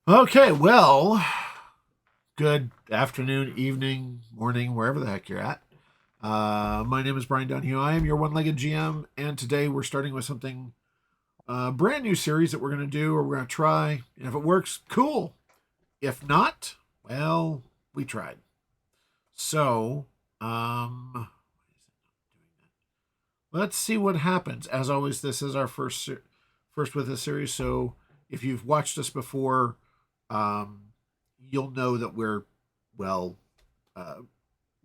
Okay, well, good afternoon, evening, morning, wherever the heck you're at. My name is Brian Dunhue. I am your one-legged GM, and today we're starting with something brand new series that we're going to do, or we're going to try. And if it works, cool. If not, well, we tried. So, um, let's see what happens. As always, this is our first with this series. So, if you've watched us before, um, you'll know that we're well. Uh,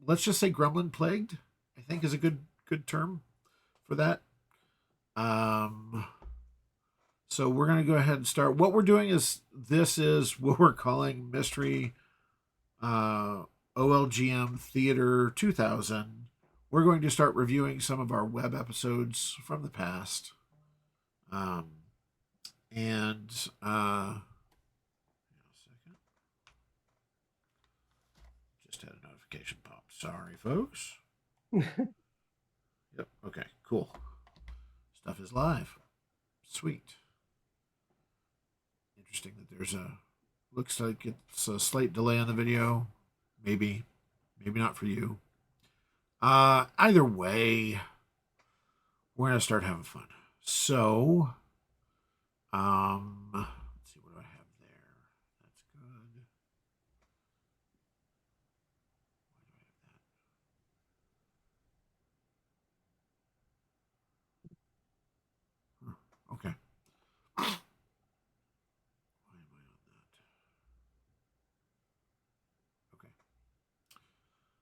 let's just say gremlin plagued. I think is a good term for that. Um, so we're gonna go ahead and start. What we're doing is this is what we're calling Mystery uh, OLGM Theater 2000. We're going to start reviewing some of our web episodes from the past. Um, and just had a notification pop. Sorry, folks. Yep. Okay. Cool. Stuff is live. Sweet. Interesting that there's a looks like it's a slight delay on the video. Maybe not for you. Either way, we're gonna start having fun. So, let's see what do I have there. That's good. Okay. Why am I on that? Okay.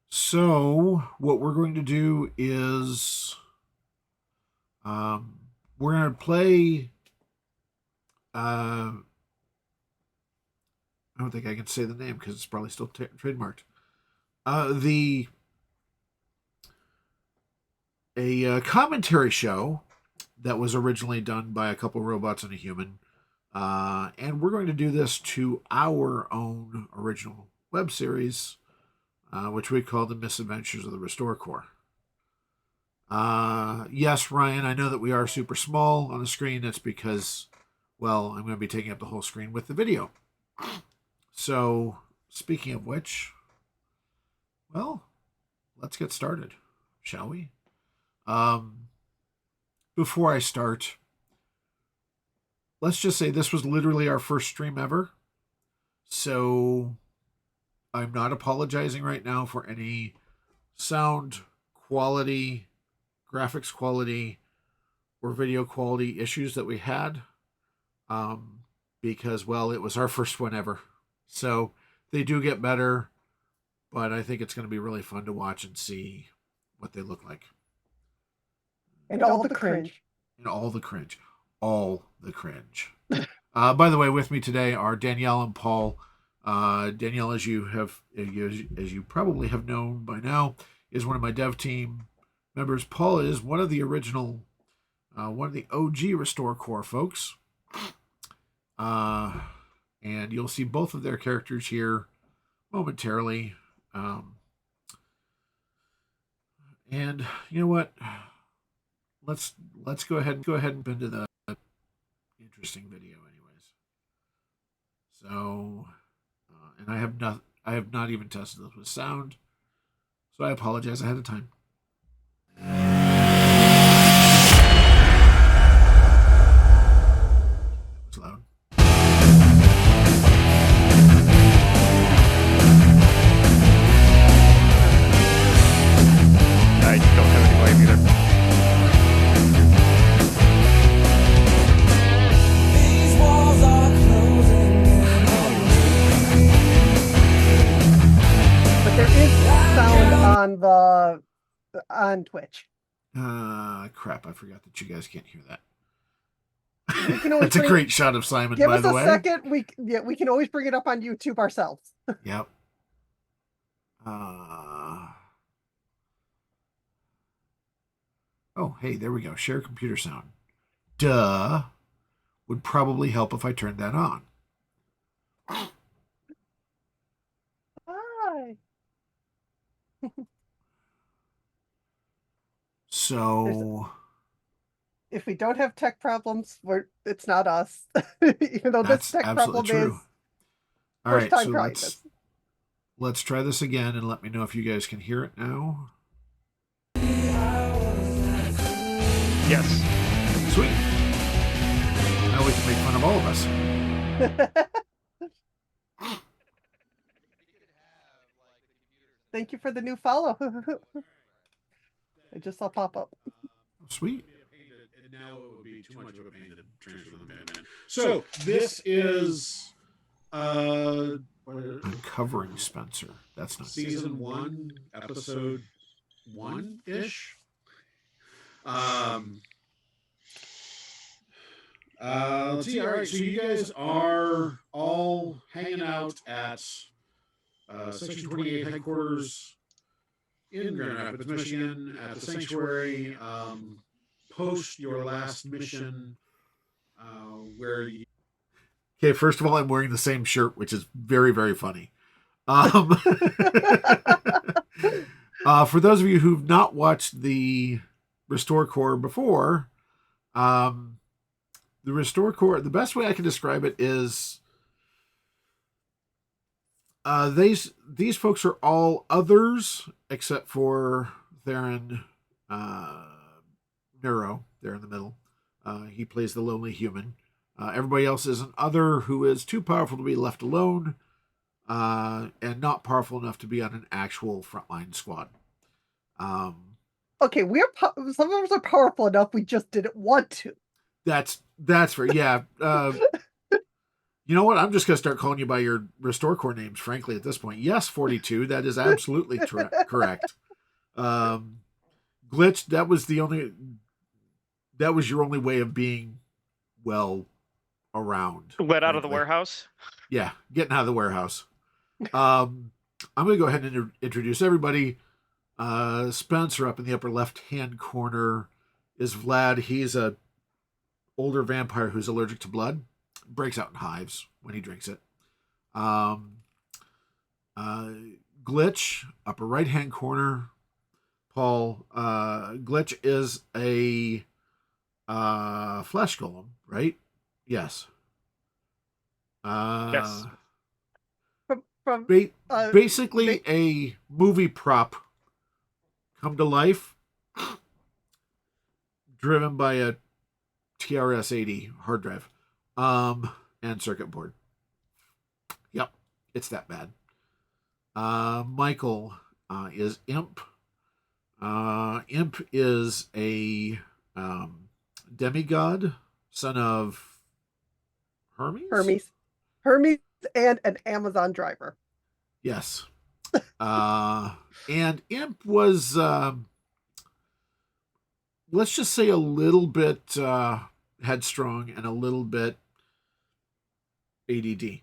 So what we're going to do is we're going to play. I don't think I can say the name because it's probably still trademarked. The a commentary show that was originally done by a couple robots and a human, and we're going to do this to our own original web series, which we call the Misadventures of the Restore Corps. Yes, Ryan, I know that we are super small on the screen. That's because, well, I'm going to be taking up the whole screen with the video. So, speaking of which, well, let's get started, shall we? Um, Before I start, let's just say this was literally our first stream ever. So, I'm not apologizing right now for any sound quality, graphics quality, or video quality issues that we had. Because, well, it was our first one ever. So they do get better, but I think it's going to be really fun to watch and see what they look like. And all the cringe. And all the cringe. All the cringe. By the way, with me today are Danielle and Paul. Danielle, as you probably have known by now, is one of my dev team members. Paul is one of the original, one of the OG Restore Corps folks. And you'll see both of their characters here momentarily. And you know what? Let's go ahead and into the interesting video, anyways. So, and I have not even tested this with sound, so I apologize ahead of time. It's loud. I don't have any blame either. These walls are closing in on me. But there is sound on Twitch. Crap! I forgot that you guys can't hear that. We can always That's a great shot of Simon, give by us the a way. second. We can always bring it up on YouTube ourselves. Yep. Oh, hey, there we go. Share computer sound. Duh. Would probably help if I turned that on. Hi. So If we don't have tech problems, it's not us. Even though this that's tech absolutely problem true. is All First right, time so trying this. let's try this again and let me know if you guys can hear it now. Yes. Sweet. Now we can make fun of all of us. Thank you for the new follow. I just saw pop up. Sweet. And now it would be too much of a pain to transfer the Batman. So this is uncovering Spencer. That's not season 1, episode 1-ish. Let's see. All right, so you guys are all hanging out at Section 28 headquarters in Grand Rapids, Michigan, at the sanctuary. Post your last mission, where you. Okay, first of all, I'm wearing the same shirt, which is very, very funny. For those of you who've not watched the Restore Corps before, the Restore Corps, the best way I can describe it is these folks are all others except for Theron Neuro. They're in the middle. He plays the lonely human. Everybody else is an other who is too powerful to be left alone, and not powerful enough to be on an actual frontline squad. Okay, some of us are powerful enough. We just didn't want to. That's fair. Yeah. You know what? I'm just gonna start calling you by your Restore Corps names. Frankly, at this point, yes, 42. That is absolutely correct. Glitch. That was your only way of being well around. Let out of the frankly. warehouse. Yeah, getting out of the warehouse. I'm going to go ahead and introduce everybody. Spencer up in the upper left-hand corner is Vlad. He's a older vampire who's allergic to blood. Breaks out in hives when he drinks it. Glitch, upper right-hand corner. Paul. Glitch is a flesh golem, right? Yes. Yes. From Basically a movie prop come to life, driven by a TRS-80 hard drive and circuit board. Yep, it's that bad. Michael is Imp. Imp is a demigod, son of Hermes and an Amazon driver. Yes. And Imp was, let's just say, a little bit headstrong and a little bit ADD.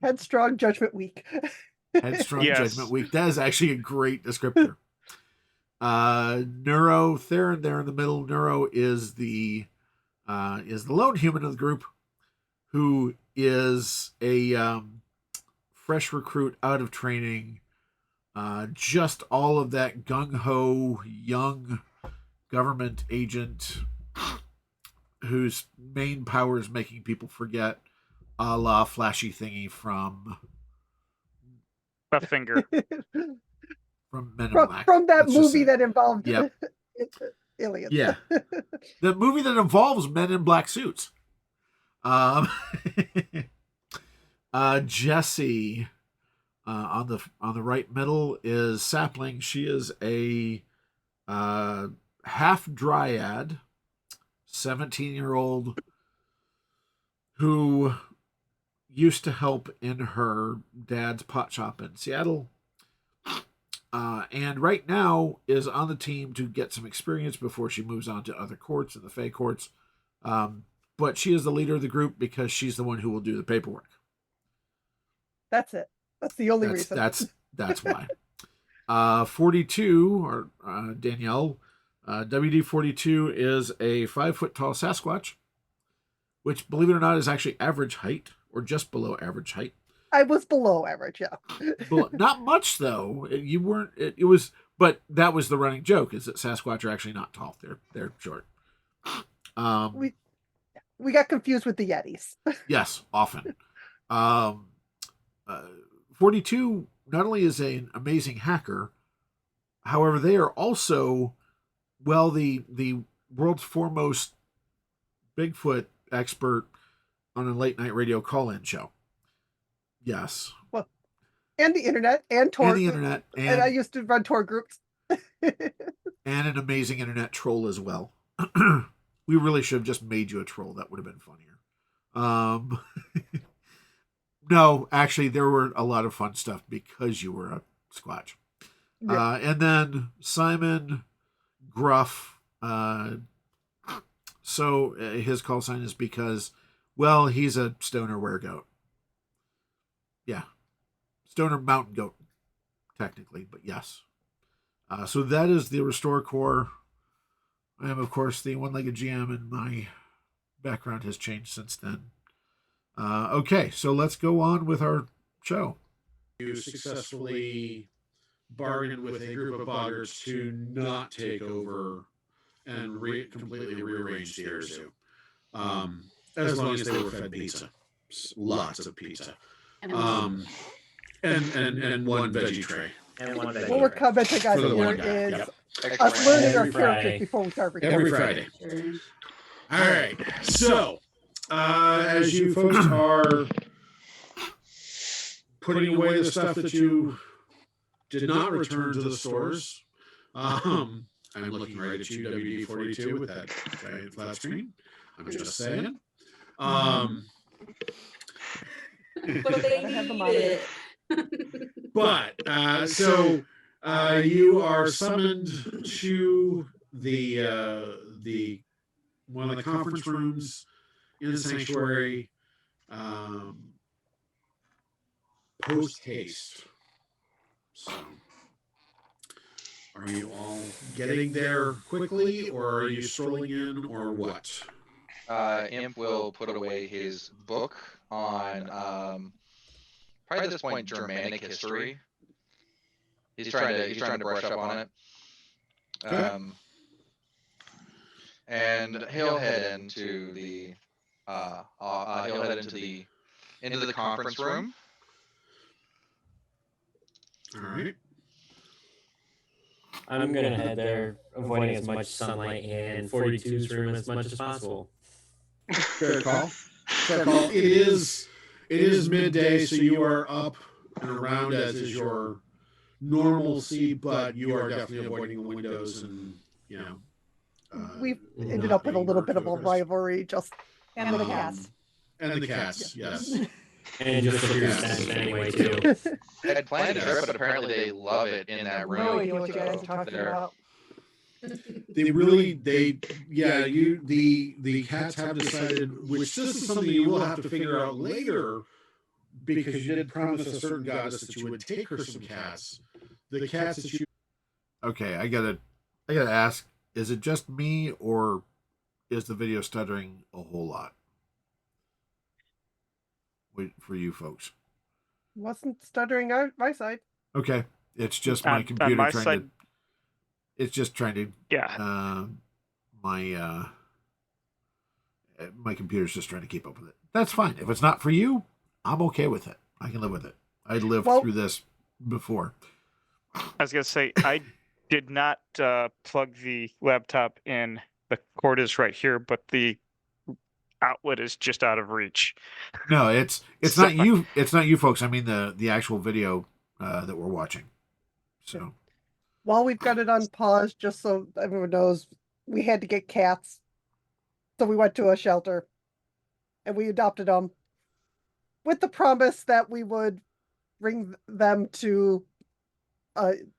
Headstrong, judgment weak. Headstrong, Yes. judgment weak. That is actually a great descriptor. Neuro, Theron there in the middle. Neuro is the lone human of the group, who is a fresh recruit out of training. Just all of that gung-ho young government agent whose main power is making people forget, a la flashy thingy from Buff finger. Men in Black. From that Let's just movie say. that involved Yep. aliens. Yeah. The movie that involves men in black suits. Jessie on the right middle is Sapling. She is a half dryad, 17-year-old who used to help in her dad's pot shop in Seattle. And right now is on the team to get some experience before she moves on to other courts and the Fey courts. But she is the leader of the group because she's the one who will do the paperwork. That's it. That's the only reason. That's why. 42, or Danielle, WD-42 is a 5-foot tall Sasquatch, which, believe it or not, is actually average height or just below average height. I was below average, yeah. Not much, though. You weren't. It was, but that was the running joke: is that Sasquatch are actually not tall; they're short. We got confused with the Yetis. Yes, often. Um, 42 not only is an amazing hacker, however, they are also, well, the world's foremost Bigfoot expert on a late night radio call-in show. Yes. Well, and the internet and tour. And the internet. And I used to run tour groups. And an amazing internet troll as well. We really should have just made you a troll. That would have been funnier. No, actually, there were a lot of fun stuff because you were a Squatch. Yeah. And then Simon Gruff. So his call sign is because, well, he's a stoner weregoat. Yeah. Stoner mountain goat, technically, but yes. So that is the Restore Core. I am, of course, the one-legged GM, and my background has changed since then. Okay, so let's go on with our show. You successfully bargained with a group of boggarts to not take over and completely rearrange the air zoo. As long as they were fed pizza. Lots of pizza. And one veggie tray. And one What we're commenting on For the here one guy, is yep. us learning our Every characters Friday. before we start recording. Every Friday. All right. So, as you folks are putting away the stuff that you did not return to the stores, I'm looking right at you, WD-42, with that giant flat screen. I'm just saying. But they I have the need monitor. it. But so you are summoned to the one of the conference rooms in the sanctuary, post haste. So, are you all getting there quickly, or are you strolling in, or what? Imp will put away his book on probably at this point Germanic history. He's trying to brush up on it. Okay. And he'll head into the into the conference room. All right. I'm gonna head there, avoiding as much sunlight in 42's room as much as possible. Fair call. Fair call. It is midday, so you are up and around as is your normalcy, but you are definitely avoiding the windows and We've not ended up with a being little bit of a focused. rivalry just And the Um, cats. And the cats, yes. And just for your sense anyway, too. I had planned a trip, but apparently they love it in that No room. idea what you guys are talking There. about. The cats have decided, which this is something you will have to figure out later, because you did promise a certain goddess that you would take her some cats. The cats that you Okay, I gotta ask, is it just me, or is the video stuttering a whole lot? Wait for you folks. Wasn't stuttering on my side. Okay, it's just my On computer my trying side, to. It's just trying to. yeah. My computer's just trying to keep up with it. That's fine. If it's not for you, I'm okay with it. I can live with it. I lived Well- through this before. I was gonna say I did not plug the laptop in. The cord is right here, but the outlet is just out of reach. No, it's not you. It's not you folks. I mean the actual video that we're watching. So While we've got it on pause, just so everyone knows, we had to get cats. So we went to a shelter and we adopted them with the promise that we would bring them to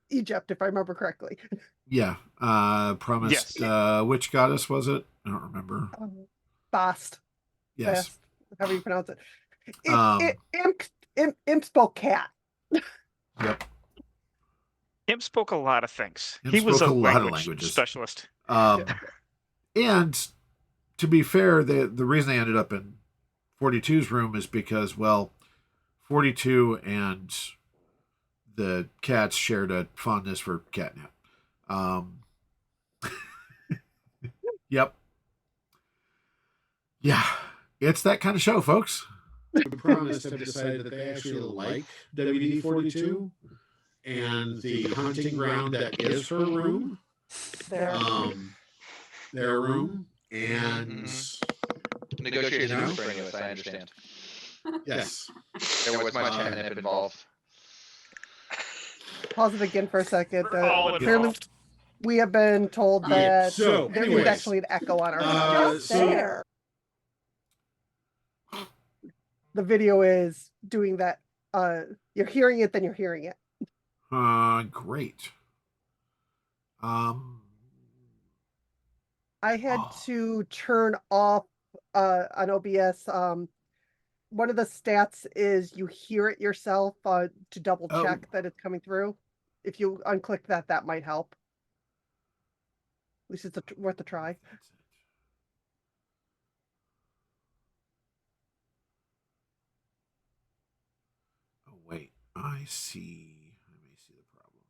Egypt, if I remember correctly. yeah, promised. Yes. Which goddess was it? I don't remember. Bast. Yes. Bast, however you pronounce it. Um, Imp spoke cat. Yep. Imp spoke a lot of things. Imp He was spoke a a lot of language languages. specialist. And to be fair, the reason they ended up in 42's room is because, well, 42 and the cats shared a fondness for catnip. Yep. Yeah, it's that kind of show, folks. The Promised have decided that they actually like WD-42 and the hunting ground that is her room, There. their room, and Negotiations You know? are strenuous, I understand. yes, There was much catnip involved. Pause it again for a second. We're all Apparently, involved. we have been told that So, there is anyways, actually an echo on our Just side. There. The video is doing that. You're hearing it, then you're hearing it. Great. I had Oh. to turn off on OBS. One of the stats is you hear it yourself to double check that it's coming through. If you unclick that, that might help. At least it's worth a try. That's it. Oh, wait. I see. I may see the problem.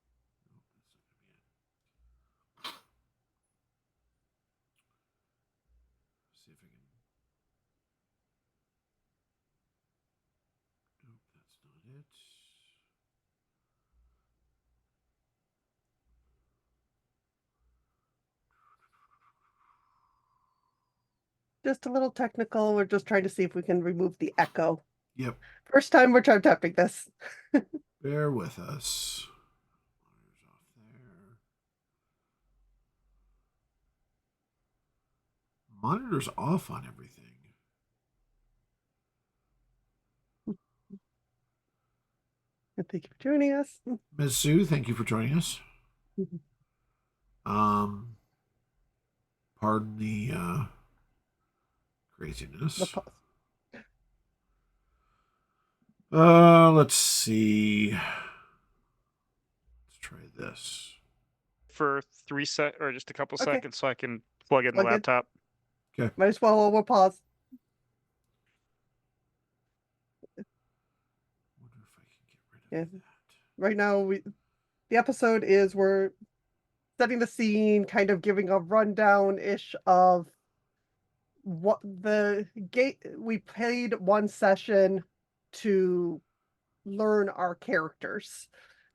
Nope, that's not gonna be it. See if I can. Nope, that's not it. Just a little technical. We're just trying to see if we can remove the echo. Yep. First time we're trying tapping this. Bear with us. Monitor's off there. Monitor's off on everything. And thank you for joining us. Ms. Sue, thank you for joining us. Pardon the craziness. The pause. Let's see. Let's try this. For 3 sec or just a couple Okay. seconds so I can plug in the Plug in. laptop. Might as well we'll pause. Wonder if I can get rid of Yeah. that. Right now the episode is we're setting the scene, kind of giving a rundown ish of what the gate. We played one session to learn our characters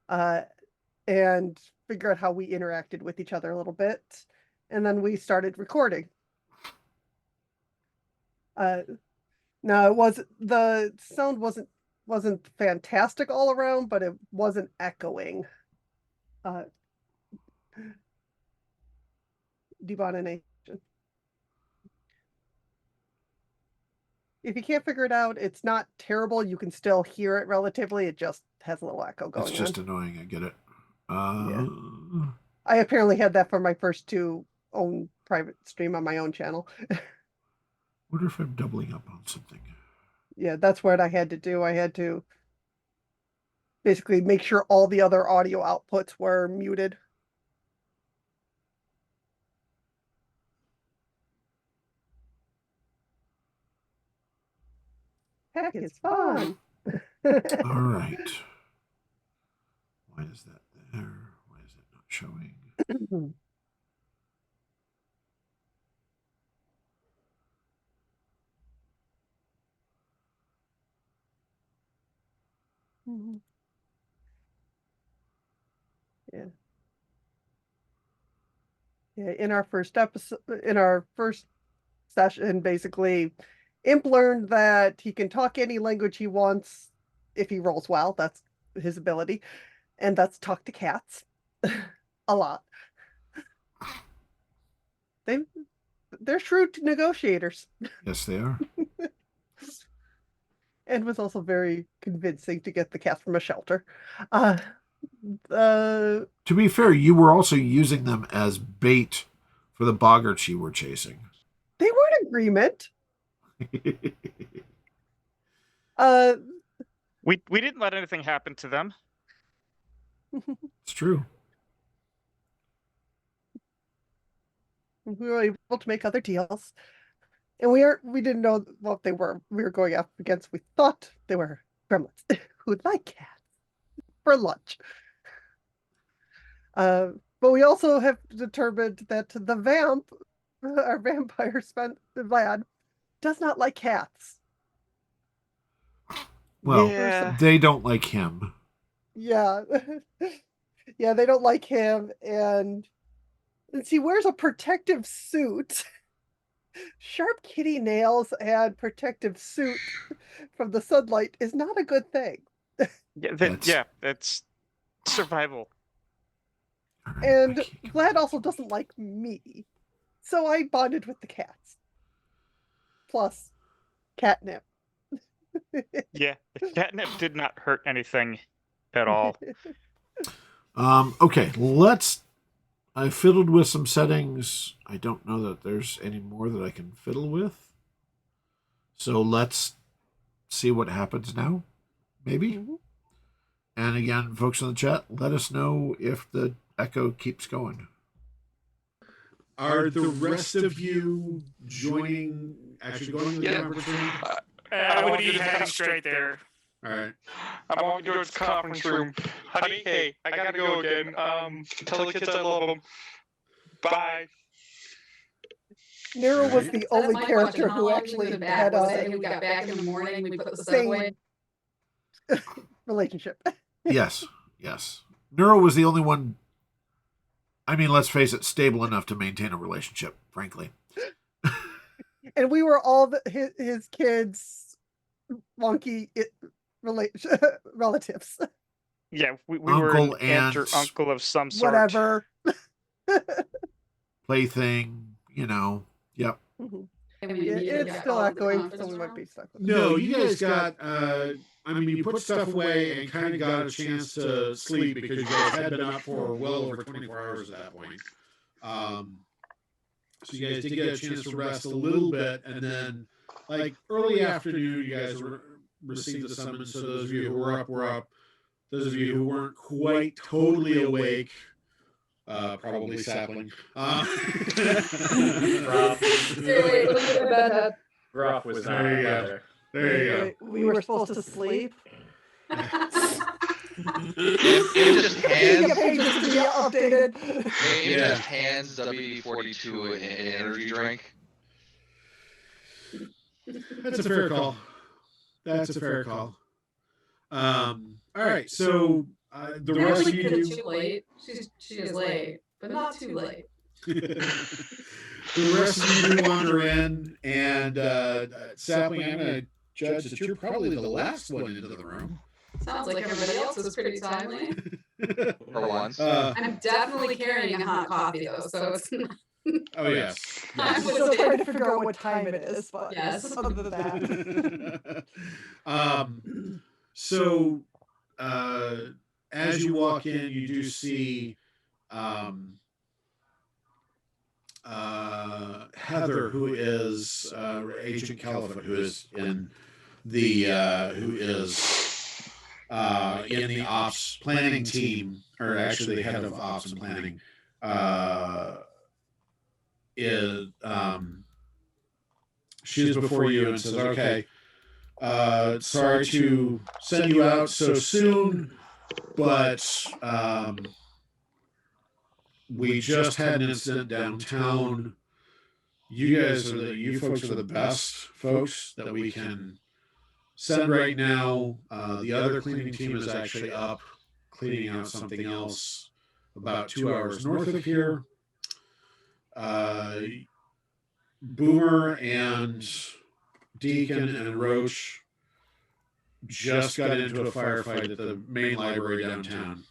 and figure out how we interacted with each other a little bit, and then we started recording. Now the sound wasn't fantastic all around, but it wasn't echoing. Debonination. If you can't figure it out, it's not terrible. You can still hear it relatively. It just has a little echo going It's just on. annoying. I get it. I apparently had that for my first 2 own private stream on my own channel. Wonder if I'm doubling up on something. Yeah, that's what I had to do. I had to basically make sure all the other audio outputs were muted. Heck, it's fun. All right. Why is that there? Why is it not showing? Yeah. Yeah, in our first episode, in our first session, basically, Imp learned that he can talk any language he wants if he rolls well. That's his ability. And that's talk to cats. A lot. They're shrewd negotiators. Yes, they are. And was also very convincing to get the cat from a shelter. To be fair, you were also using them as bait for the boggarts you were chasing. They were in agreement. We didn't let anything happen to them. It's true. We were able to make other deals. And we didn't know what they were. We were going up against. We thought they were gremlins who'd like cats for lunch. But we also have determined that the vamp our vampire Vlad, does not like cats. Well, Yeah. they don't like him. Yeah. Yeah, they don't like him, and he wears a protective suit. Sharp kitty nails and protective suit from the sunlight is not a good thing. Yeah, it's survival. All right, And I can't- Vlad also doesn't like me. So I bonded with the cats. Plus, catnip. Yeah, the catnip did not hurt anything at all. Okay, I fiddled with some settings. I don't know that there's any more that I can fiddle with. So let's see what happens now, maybe. Mhm. And again, folks in the chat, let us know if the echo keeps going. Are the rest of you actually going to the Yeah. conference room? I would be heading straight there. All right. I'm going to go to the conference room. Honey, hey, I gotta go again. Tell the kids I love them. Bye. Nero was Right. the That's only my character question. How who long actually was it had back? Was it a we got back in the morning, we put the same- subway? relationship. Yes, yes. Neuro was the only one, I mean, let's face it, stable enough to maintain a relationship, frankly. And we were all his kids' wonky relatives. Yeah, we were an Uncle, aunt or aunt. uncle of some sort. Whatever. Plaything, yep. Mhm. And we Yeah, immediately it's got still called not to the going, so conference we might room. be stuck with it. No, you guys got. You put stuff away and kind of got a chance to sleep because you guys had been up for well over 24 hours at that point. So you guys did get a chance to rest a little bit, and then, like early afternoon, you guys received the summons. So those of you who were up. Those of you who weren't quite totally awake, probably sapling. Seriously, let me get my bed head. Gruff was not There you go. either. There you go. We were supposed to sleep. It just hands. Yeah, pages to be updated. It Yeah. just hands WD-42 an energy drink. That's a fair call. All right, so the rest of Technically, you. it's too late. She is late, but not too late. The rest of you do wander in, and Sapling, I'm going to judge that you're probably the last one into the room. Sounds like everybody else is pretty timely. For once. I'm definitely carrying a hot coffee though, so it's not. Oh, yes. I'm Yes. still trying to figure out what time it is, but Yes. other than that. So, as you walk in, you do see Heather, who is Agent Caliphate, who is in the ops planning team, or actually the head of ops and planning. She's before you and says, "Okay, sorry to send you out so soon, but we just had an incident downtown. You folks are the best folks that we can send right now. The other cleaning team is actually up cleaning out something else about 2 hours north of here. Boomer and Deacon and Roach just got into a firefight at the main library downtown.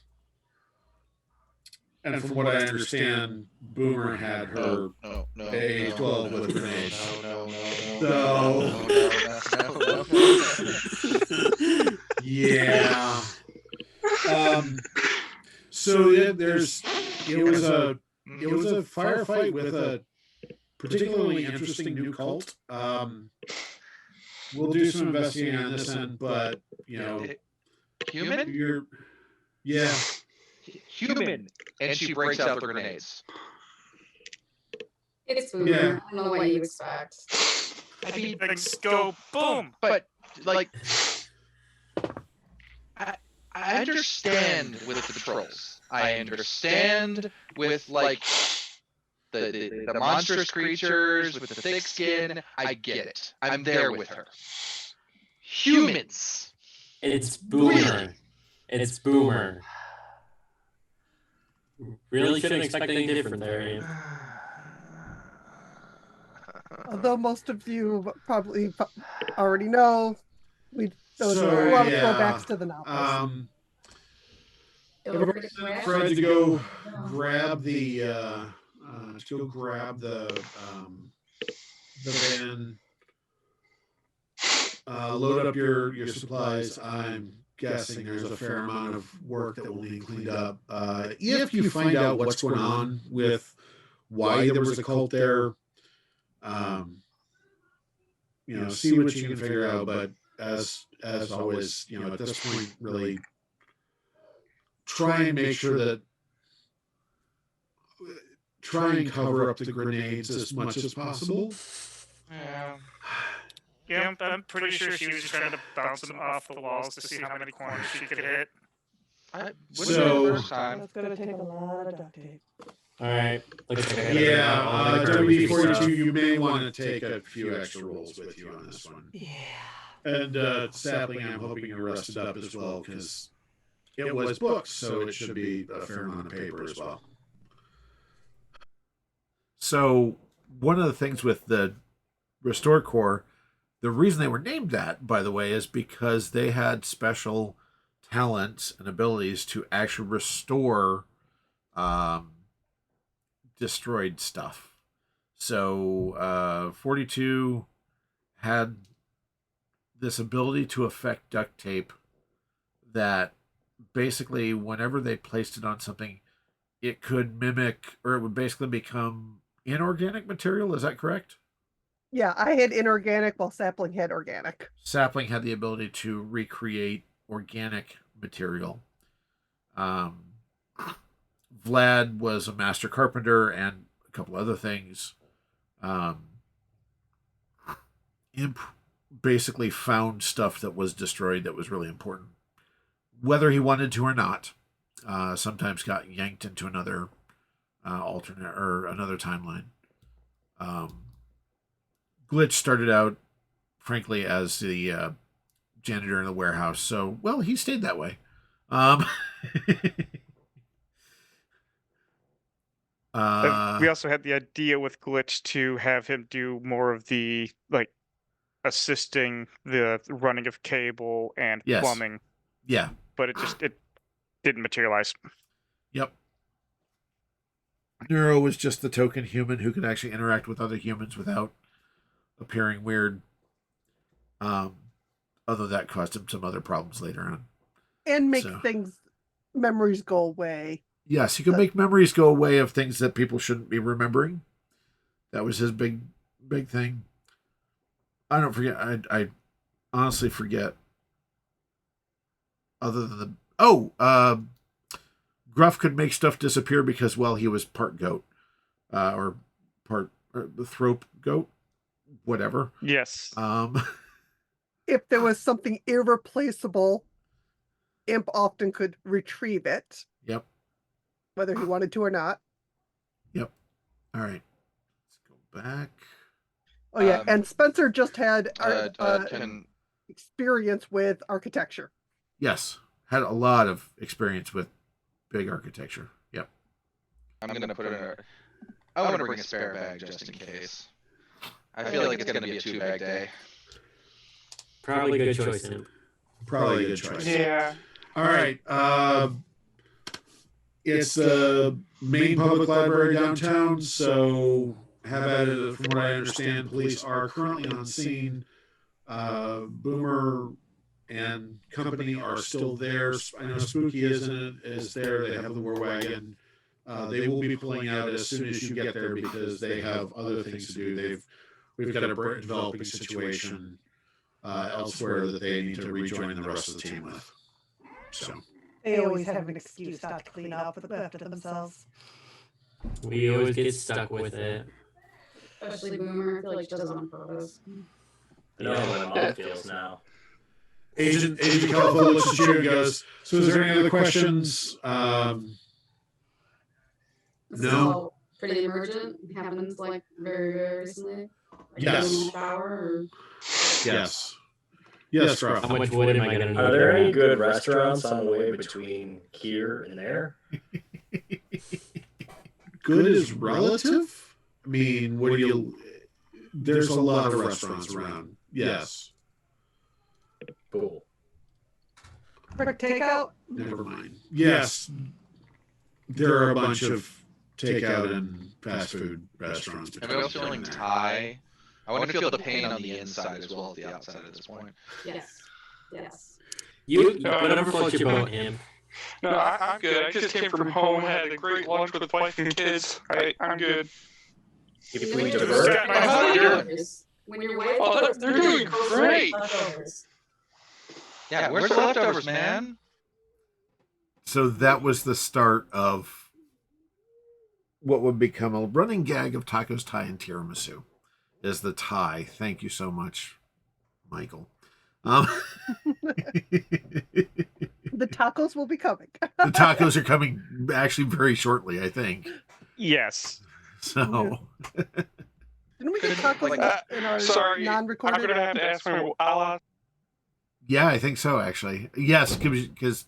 And from what I understand, Boomer had her No. A12 with grenades. No. Yeah. So it was a firefight with a particularly interesting new cult. We'll do some investigating on this end, but Human? Yeah. Human. And she breaks out the grenades. It's Boomer. Yeah. I don't know what you expect. I mean, things go boom. But like, I understand with the trolls. I understand with like the monstrous creatures with the thick skin. I get it. I'm there with her. Humans. It's Boomer. It's Boomer. Really shouldn't expect anything different there. Ian. Although most of you probably already know, those So, are a lot of yeah, throwbacks to the novels. Everybody sent Fred to go grab the van, load up your supplies. I'm guessing there's a fair amount of work that will need cleaned up. If you find out what's going on with why there was a cult there, see what you can figure out. But as always, at this point, really try and make sure that try and cover up the grenades as much as possible. Yeah, I'm pretty sure she was just trying to bounce them off the walls to see how many corners she could hit. That's gonna take a lot of duct tape. All right. WD-42, you may want to take a few extra rolls with you on this one. Yeah. And Sapling, I'm hoping you're rested up as well, because it was books, so it should be a fair amount of paper as well. So one of the things with the Restore Corps, the reason they were named that, by the way, is because they had special talents and abilities to actually restore destroyed stuff. So 42 had this ability to affect duct tape that basically whenever they placed it on something, it could mimic, or it would basically become inorganic material. Is that correct? Yeah, I had inorganic while Sapling had organic. Sapling had the ability to recreate organic material. Vlad was a master carpenter and a couple other things. Imp basically found stuff that was destroyed that was really important, whether he wanted to or not. Sometimes got yanked into another alternate or another timeline. Glitch started out, frankly, as the janitor in the warehouse. So, well, he stayed that way. We also had the idea with Glitch to have him do more of the assisting the running of cable and Yes. plumbing, Yeah. but it didn't materialize. Yep. Neuro was just the token human who could actually interact with other humans without appearing weird. Although that caused him some other problems later on. And make So. memories go away. Yes, he could make memories go away of things that people shouldn't be remembering. That was his big thing. I don't forget. I honestly forget. Other than Gruff could make stuff disappear because, well, he was part goat, or the throat goat, whatever. Yes. If there was something irreplaceable, Imp often could retrieve it. Yep. Whether he wanted to or not. Yep. All right. Let's go back. Oh yeah, and Spencer just had Can experience with architecture. Yes, had a lot of experience with big architecture. Yep. I'm gonna put it in. I want to bring a spare bag just in case. I feel like it's gonna be a 2-bag day. Probably a good choice, Imp. Probably a good choice. Yeah. All right. It's the main public library downtown, so have at it. From what I understand, police are currently on scene. Boomer and company are still there. I know Spooky is there. They have the war wagon. They will be pulling out as soon as you get there because they have other things to do. We've got a developing situation elsewhere that they need to rejoin the rest of the team with. So. They always have an excuse not to clean up after themselves. We always get stuck with it. Especially Boomer, I feel like she does it on purpose. I know how my mom feels now. Agent California looks at you and goes, "So is there any other questions?" No. pretty emergent. Happens like very, very recently. Like Yes. Shower or... Yes. Yes, Scruff. How much wood am I gonna need? Are there any good restaurants on the way between here and there? Good is relative. I mean, what do you? There's a lot of restaurants around. Yes. Cool. Quick takeout. Never mind. Yes, there are a bunch of takeout and fast food restaurants. Everybody else feeling Thai? I want to feel the pain on the inside as well as the outside at this point. Yes. Yes. You whatever floats your boat, him. No, I'm good. I just came from home, had a great lunch with wife and kids. I'm good. If You we know, divert, got my leftovers. When your wife Oh, they're doing great. leftovers. Yeah, where's the leftovers, man? So that was the start of what would become a running gag of tacos, Thai, and tiramisu. Is the Thai? Thank you so much, Michael. The tacos will be coming. The tacos are coming actually very shortly, I think. Yes. So Didn't we get tacos in our Sorry, I'm non-recorded? gonna have to ask my Allah. yeah, I think so actually. Yes, because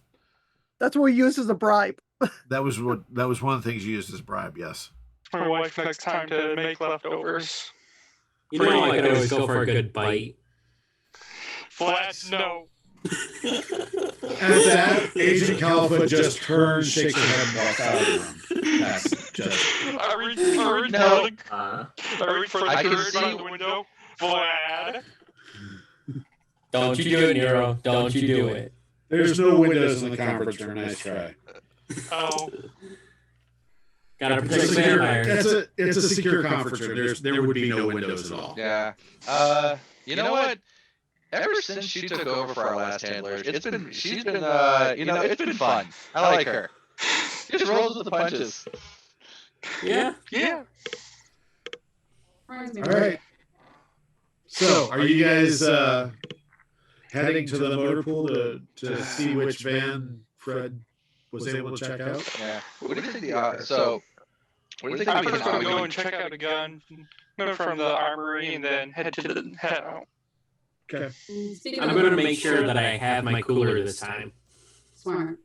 That's what we use as a bribe. that was one of the things you used as a bribe. Yes. My wife next time to make leftovers. You know, I could always go for a good bite. Flat no. At that, Agent Caliphate just turns, shakes her head, and walks out of the room. That's just. I reach for the I can bird see- by the window. Vlad. Don't you do it, Nero. Don't you do it. There's no windows in the conference room. Nice try. Oh. Gotta It's protect a the secure, vampire. it's a secure conference room. There would be no windows at all. Yeah. You know what? Ever since she took over for our last handler, she's been it's been fun. I like her. She just rolls with the punches. Yeah. Yeah. Reminds me All of- right. So, are you guys heading to the motor pool to see which van Fred was able to check out? Yeah. What do you think what do you think I'm we first can gonna do? go and check out a gun from the armory and then head out. Okay. Speaking I'm of gonna make sure that I have my cooler this time. Smart.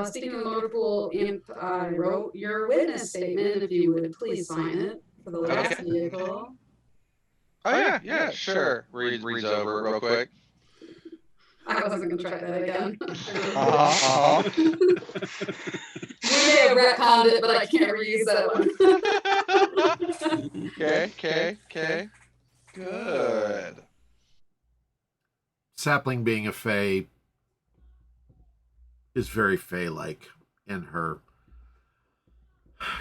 Speaking of the motor pool, Imp wrote your witness statement. If you would please sign it for the last Okay. vehicle. Oh yeah, sure. Reads over real quick. I wasn't gonna try that again. We Uh-huh. may have retconned it, but I can't reuse that one. Okay. Good. Sapling being a fae is very fae-like in her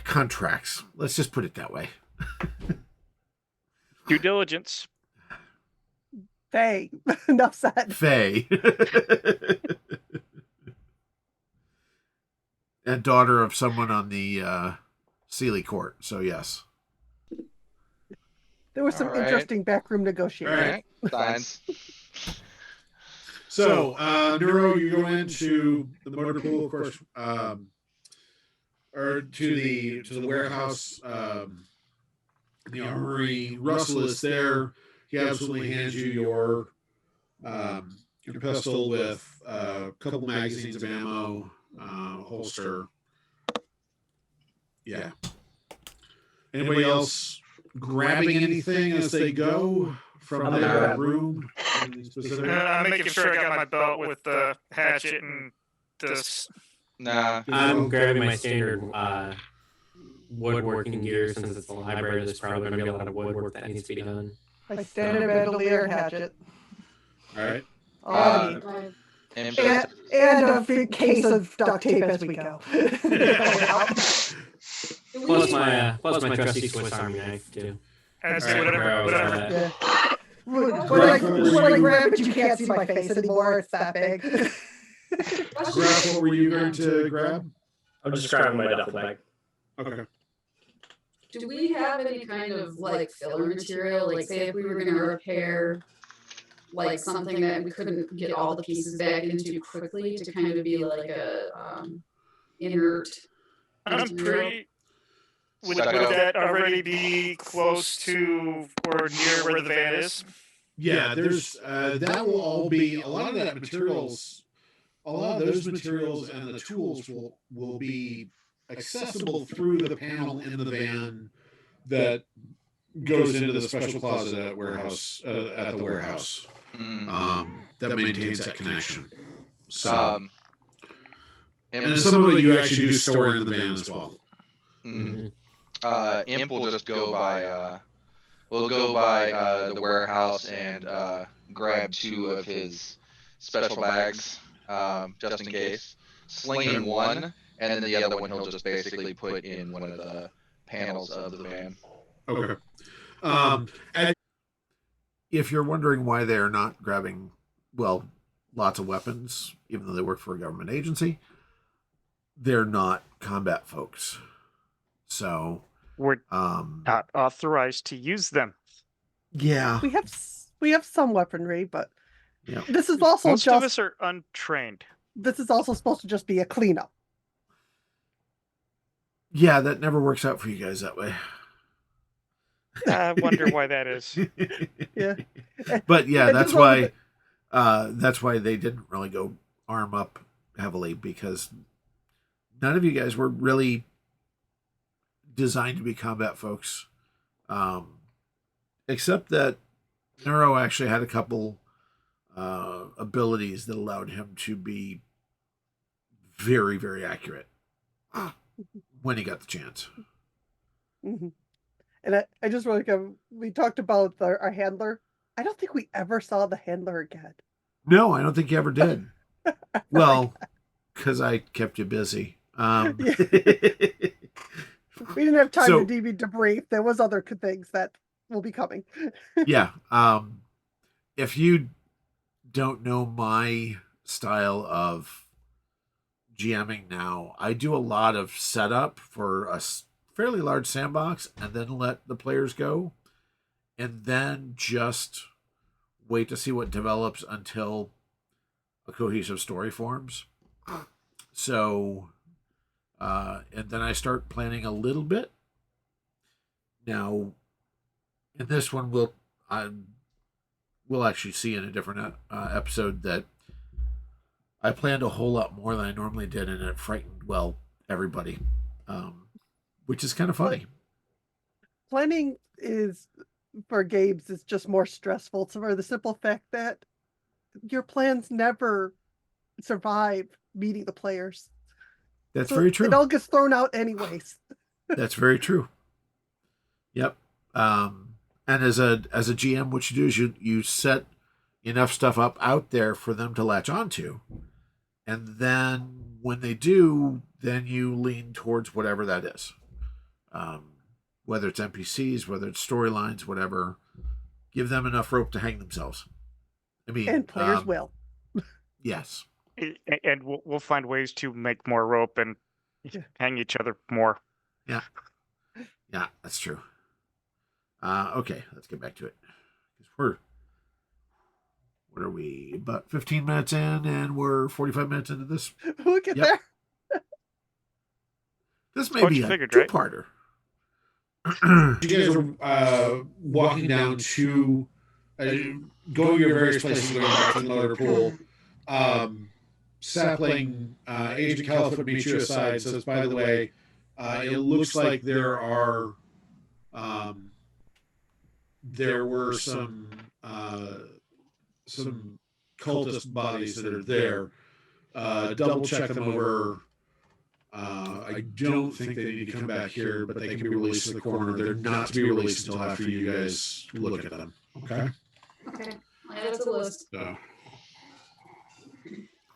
contracts. Let's just put it that way. Due diligence. Hey, enough said. Fae. And daughter of someone on the Sealy court. So yes. There was some All right. interesting backroom All negotiating. right. Signs. So, Neuro, you go into the motor pool, of course, or to the warehouse. The armory. Russell is there. He absolutely hands you your pistol with a couple magazines of ammo, holster. Yeah. Anybody else grabbing anything as they go from their room? Anything specific? I'm making sure I got my belt with the hatchet and this. Nah. I'm grabbing my standard woodworking gear since it's the library. There's probably going to be a lot of woodwork that needs to be done. My standard bandolier hatchet. All right. All I need. And And a big case of duct tape as we go. Plus my trusty Swiss Army knife too. And All right. whatever. Yeah. When I grab it, you can't see my face anymore. It's that big. Grab, what were you going to grab? I'm just grabbing my duffel bag. Okay. Do we have any kind of like filler material? Like, say, if we were gonna repair like something that we couldn't get all the pieces back into quickly to kind of be like a inert I'm material? pretty. Would Stucco. that already be close to or near where the van is? Yeah, there's that will all be a lot of that materials. A lot of those materials and the tools will be accessible through the panel in the van that goes into the special closet at warehouse at the warehouse. That maintains that connection. So, and some of it you actually do store in the van as well. Imp will just go by. We'll go by the warehouse and grab 2 of his special bags, just in case. Sling in one, and then the other one he'll just basically put in one of the panels of the van. Okay. And if you're wondering why they're not grabbing, well, lots of weapons, even though they work for a government agency, they're not combat folks. So we're not authorized to use them. Yeah. We have some weaponry, but yeah. This is also most of us are untrained. This is also supposed to just be a cleanup. Yeah, that never works out for you guys that way. I wonder why that is. Yeah. But yeah, that's why they didn't really go arm up heavily, because none of you guys were really designed to be combat folks. Except that Neuro actually had a couple abilities that allowed him to be very, very accurate when he got the chance. Mm-hmm. And I just want to we talked about our handler. I don't think we ever saw the handler again. No, I don't think you ever did. Well, because I kept you busy. We didn't have time to debrief. There was other things that will be coming. Yeah. If you don't know my style of GMing now, I do a lot of setup for a fairly large sandbox and then let the players go, and then just wait to see what develops until a cohesive story forms. So, and then I start planning a little bit. Now, in this one, we'll actually see in a different episode that I planned a whole lot more than I normally did, and it frightened, well, everybody, which is kind of funny. Planning is, for games, is just more stressful. So for the simple fact that your plans never survive meeting the players. That's very true. It all gets thrown out anyways. That's very true. Yep. And as a GM, what you do is you set enough stuff up out there for them to latch onto, and then when they do, then you lean towards whatever that is. Whether it's NPCs, whether it's storylines, whatever, give them enough rope to hang themselves. I mean, and players will. Yes. And we'll find ways to make more rope and hang each other more. Yeah. Yeah, that's true. Okay, let's get back to it. What are we? About 15 minutes in, and we're 45 minutes into this. We'll get there. This may be a two-parter. You guys are walking down to, going your various places, going back to the motor pool. Sapling, Agent Califoot meets you aside, says, by the way, it looks like there were some cultist bodies that are there. Double check them over. I don't think they need to come back here, but they can be released to the coroner. They're not to be released until after you guys look at them. Okay? Okay. That's a list. So.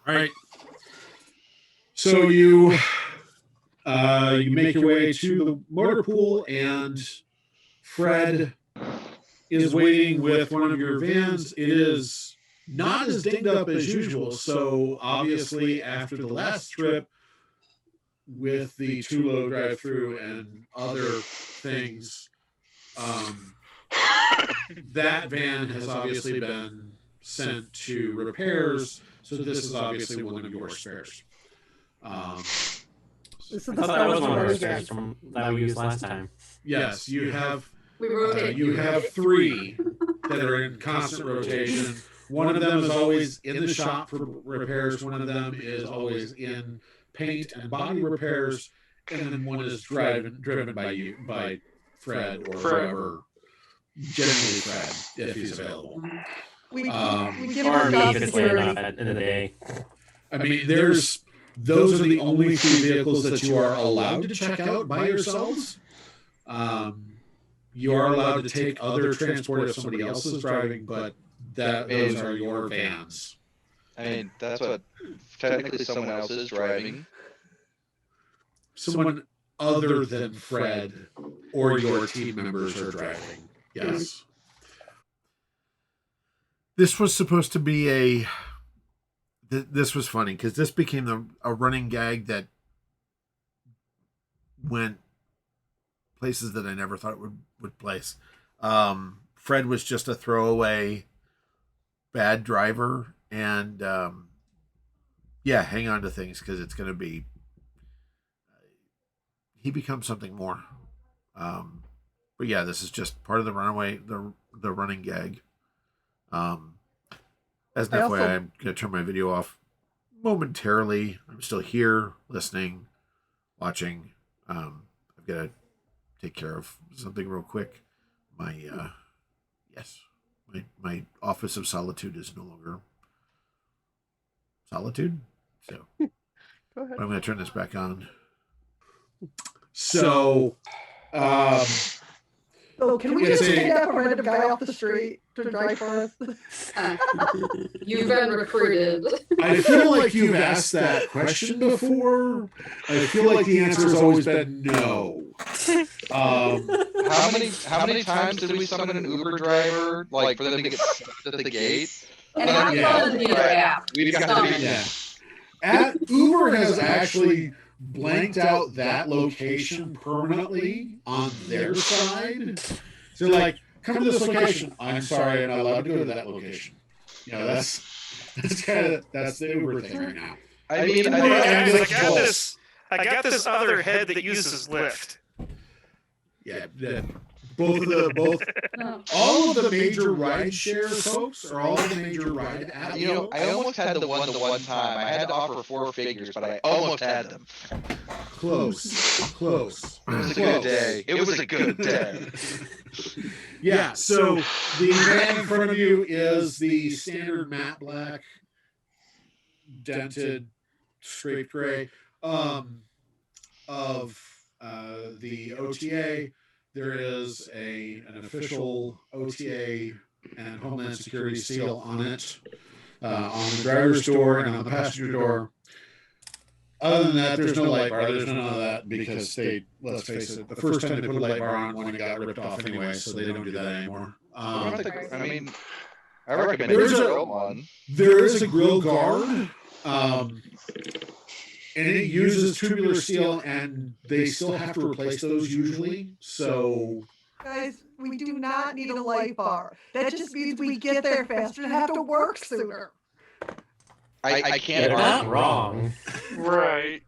All right. So you make your way to the motor pool, and Fred is waiting with one of your vans. It is not as dinged up as usual. So obviously, after the last trip with the 2-load drive-through and other things, that van has obviously been sent to repairs. So this is obviously one of your spares. This I is the thought that was Star one of our Wars spares from that we used last time. Yes, you have We rotate. you have 3 that are in constant rotation. One of them is always in the shop for repairs. One of them is always in paint and body repairs, and then one is driven by Fred or whoever. Generally, Fred, if he's available. We give Or our me job if it's late enough security. in the day. I mean, those are the only 3 vehicles that you are allowed to check out by yourselves. You are allowed to take other transport if somebody else is driving, but those are your vans. I mean, that's what technically someone else is driving. Someone other than Fred or your team members are driving. Yes. This was supposed to be this was funny because this became a running gag that went places that I never thought it would place. Fred was just a throwaway bad driver, and hang on to things because it's going to be he becomes something more. But yeah, this is just part of the the running gag. As an FYI, I'm going to turn my video off momentarily. I'm still here, listening, watching. I've got to take care of something real quick. My office of solitude is no longer solitude. So Go ahead. I'm going to turn this back on. So, can we just kidnap a random guy off the street to drive for us? You've been recruited. I feel like you've asked that question before. I feel like the answer has always been no. How many times did we summon an Uber driver, like, for them to get stopped at the gate? And I'm calling the app. We've got to be Uber has actually blanked out that location permanently on their side. So they're like, come to this location. I'm sorry, I'm not allowed to go to that location. You know, that's the Uber thing right now. I mean, I got this other head that uses Lyft. Yeah, all of the major ride share folks or all of the major ride apps. You know, I almost had the one time. I had to offer 4 figures, but I almost had them. Close. It was a good day. It was a good day. Yeah, so the van in front of you is the standard matte black, dented, scraped gray of the OTA. There is an official OTA and Homeland Security seal on it, on the driver's door and on the passenger door. Other than that, there's no light bar. There's none of that because let's face it, the first time they put a light bar on one, it got ripped off anyway, so they don't do that anymore. I recommend there's a grill one. There is a grill guard, and it uses tubular steel, and they still have to replace those usually. So, Guys, we do not need a light bar. That just means we get there faster and have to work sooner. I can't They're not argue. wrong. Right.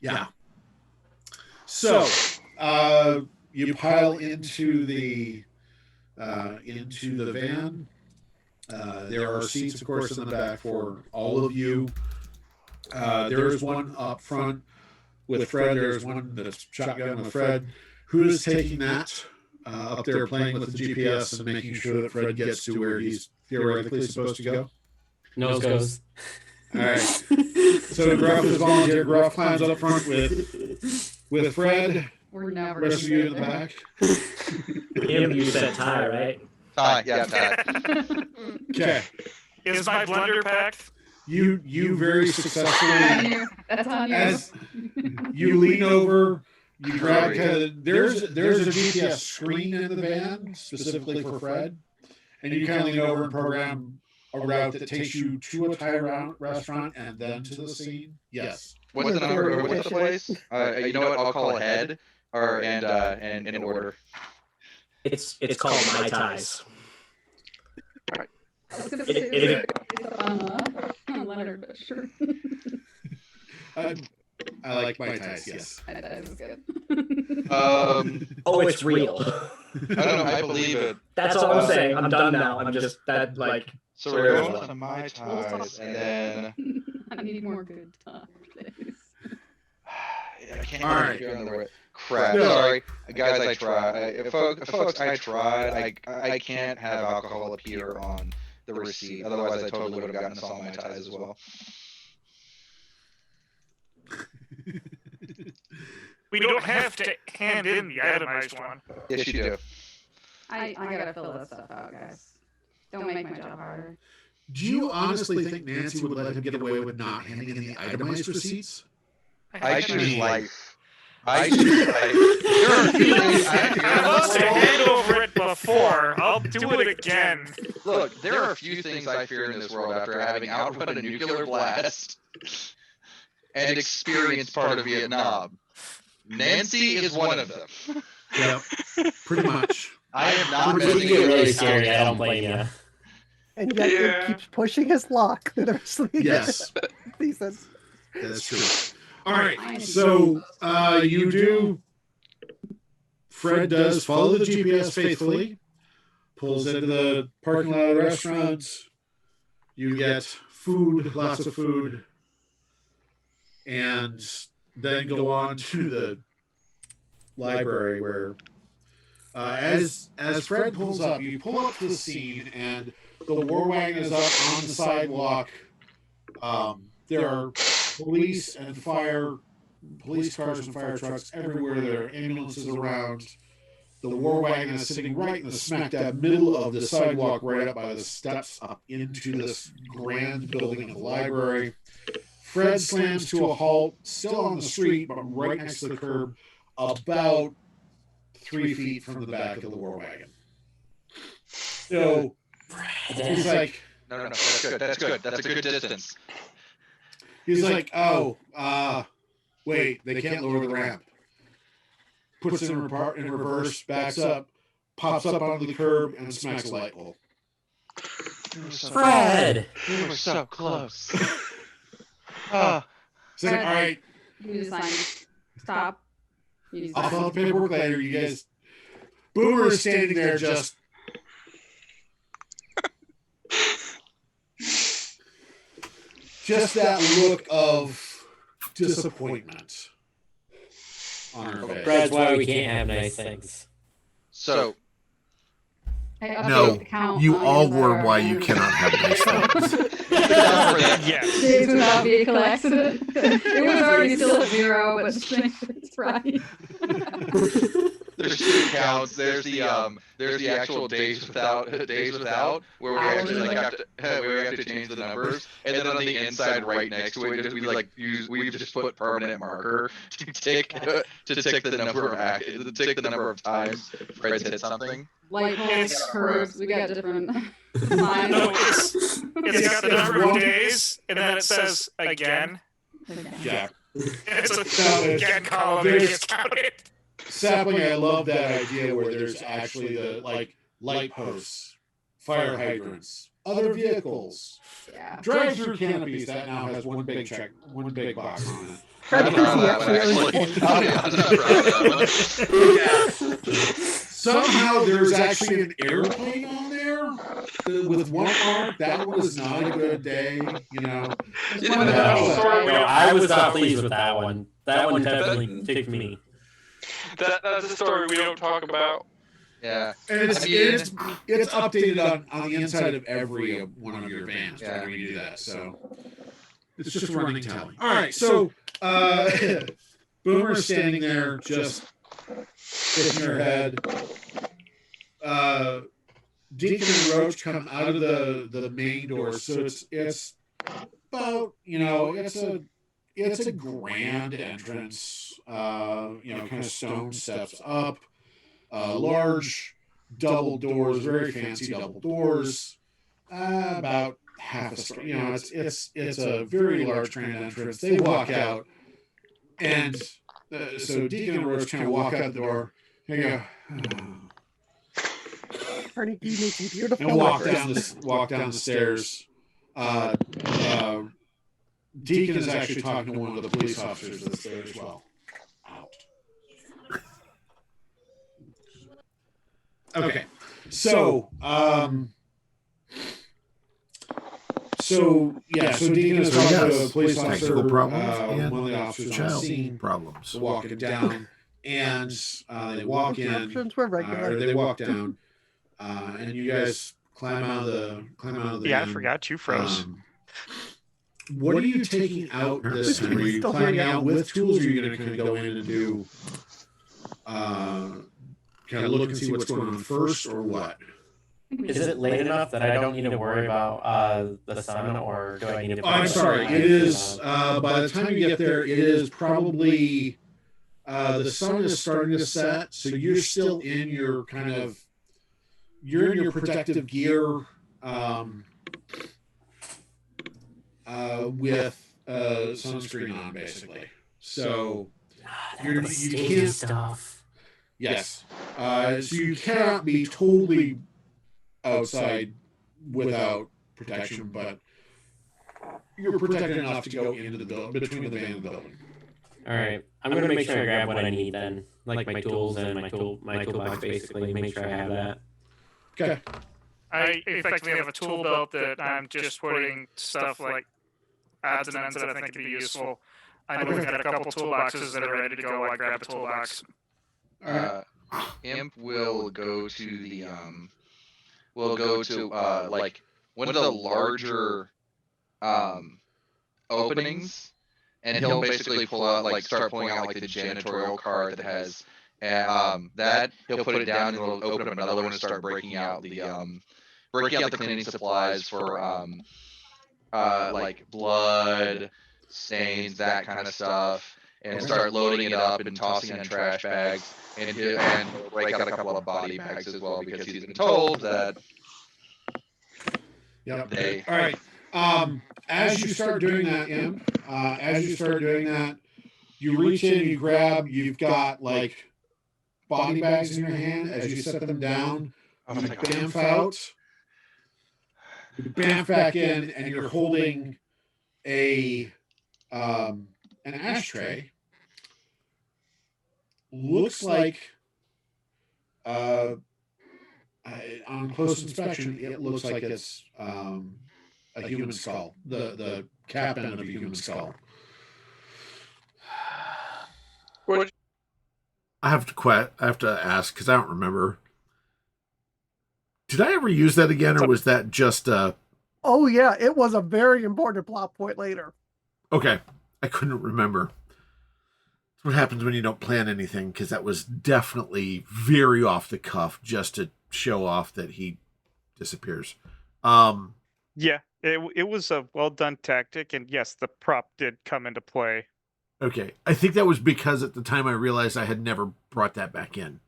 yeah. So, you pile into the van. There are seats, of course, in the back for all of you. There is one up front with Fred. There is one that's shotgun with Fred. Who is taking that up there, playing with the GPS and making sure that Fred gets to where he's theoretically supposed to go? Nose goes. All right. So Gruff is volunteer. Gruff climbs up front with Fred. We're never Rest of you in the back. You said tie, right? Tie, yeah, tie. Okay. Is my blender packed? You very successfully. That's on you. As you lean over, you grab there's a GPS screen in the van specifically for Fred, and you kind of lean over and program a route that takes you to a Thai restaurant and then to the scene. Yes. What's the number? Or what's the place? You know what? I'll call ahead and in order. It's called My Ties. I was gonna It- say, on Leonard, but sure. I like Mai Tais, yes. That is good. Oh, it's real. I don't know. I believe it. That's all I'm saying. I'm done now. I'm just that like. So we're going with the Mai Tais, and then I need more good time, please. I can't All right. figure out the right. Crap. No. Sorry, guys. I tried. Folks, I tried. I can't have alcohol appear on the receipt. Otherwise, I totally would have gotten us all Mai Tais as well. We don't have to hand in the itemized one. Yes, you do. I gotta fill this stuff out, guys. Don't make my job harder. Do you honestly think Nancy would let him get away with not handing in the itemized receipts? I choose life. I choose life. There are a few things I must have handed over it before. I'll do it again. Look, there are a few things I fear in this world after having outrun a nuclear blast and experienced part of Vietnam. Nancy is one of them. Yep, pretty much. I am not It's messing really with scary. I don't blame you. And yet Yeah. it keeps pushing his luck through the rest of the Yes, season. that's true. All right, so you do. Fred does follow the GPS faithfully, pulls into the parking lot of the restaurant. You get food, lots of food, and then go on to the library where, as Fred pulls up, you pull up to the scene, and the war wagon is up on the sidewalk. There are police cars and fire trucks everywhere. There are ambulances around. The war wagon is sitting right in the smack dab middle of the sidewalk, right up by the steps up into this grand building of the library. Fred slams to a halt, still on the street, but right next to the curb, about 3 feet from the back of the war wagon. So he's like, No, that's good. That's good. That's a good distance. he's like, oh, wait, they can't lower the ramp. Puts it in reverse, backs up, pops up onto the curb, and smacks a light pole. Fred! We were so close. He's like, all right, You just sign. Stop. You just I'll sign. fill out the paperwork later. You guys. Boomer is standing there just. Just that look of disappointment on her face. That's why we can't have nice things. So I update No, the count you on all your were letter why you and- cannot have nice things. Yes. Days without vehicle accident. It was already still at 0, but just make sure it's right. there's two counts. There's the actual days without where we actually like have to change the numbers, and then on the inside right next to it, we've just put permanent marker to tick the number of times Fred's hit something. Light poles, curbs, we got different lines. No, it's got the number of days, and then it says again. Yeah. It's a again column that gets counted. Sapling, I love that idea where there's actually the light posts, fire hydrants, other vehicles, Yeah. drive-through canopies. That now has one big box on it. Fred I'm thinks proud he of that actually one, owns actually. I'll be honest, I'm proud of that one. Somehow there's actually an airplane on there with one arc. That one is not a good day, you know. There's one of No, those, Sorry, no, I was not pleased with that one. That one definitely ticked me. That's a story we don't talk about. Yeah. And it's updated on the inside of every one of your vans Yeah. when you do that. So it's just a running tally. All right, so Boomer's standing there just shaking her head. Deacon and Roach come out of the main door, so it's about, you know, it's a grand entrance, kind of stone steps up, large double doors, very fancy double doors, about half a story. You know, it's a very large grand entrance. They walk out, and so Deacon and Roach kind of walk out the door. Here you go. Carnegie making beautiful And walk numbers. down the stairs. Deacon is actually talking to one of the police officers that's there as well. Out. Okay. So Deacon is talking to a police officer, technical problems and one of the officers on the child scene, problems. walking down, and they walk in, Interruptions were regular. or they walk down, and you guys climb out of the Yeah, I van. forgot you froze. What are you taking out this time? Are you climbing out with tools, or are you going to kind of go in and do, kind of look and see what's going on first, or what? Is it late enough that I don't need to worry about the sun, or do I need to? Oh, I'm sorry. It is, by the time you get there, it is probably, the sun is starting to set, so you're still in your kind of, you're in your protective gear, with sunscreen on, basically. So you can't stuff. Yes. So you cannot be totally outside without protection, but you're protected enough to go into the building, between the van and the building. All right, I'm gonna make sure I grab what I need then, like my tools and my toolbox, basically. Make sure I have that. Okay. I effectively have a tool belt that I'm just putting stuff like odds and ends that I think could be useful. I know we've got a couple toolboxes that are ready to go. I grab a toolbox. Imp will go to the like one of the larger openings, and he'll basically pull out, like, start pulling out, like, the janitorial cart that has, and that he'll put it down, and he'll open up another one and start breaking out the cleaning supplies for like blood stains, that kind of stuff, and start loading it up and tossing it in trash bags, and he'll break out a couple of body bags as well, because he's been told that. Yep. They. All right. As you start doing that, Imp, you reach in, you grab, you've got like body bags in your hand. As you set them down, you bamf out, you bamf back in, and you're holding an ashtray. Looks like, on close inspection, it looks like it's a human skull, the cap end of a human skull. I have to ask because I don't remember. Did I ever use that again, or was that just Oh yeah, it was a very important plot point later. Okay, I couldn't remember. That's what happens when you don't plan anything, because that was definitely very off the cuff, just to show off that he disappears. Yeah, it was a well done tactic, and yes, the prop did come into play. Okay, I think that was because at the time I realized I had never brought that back in,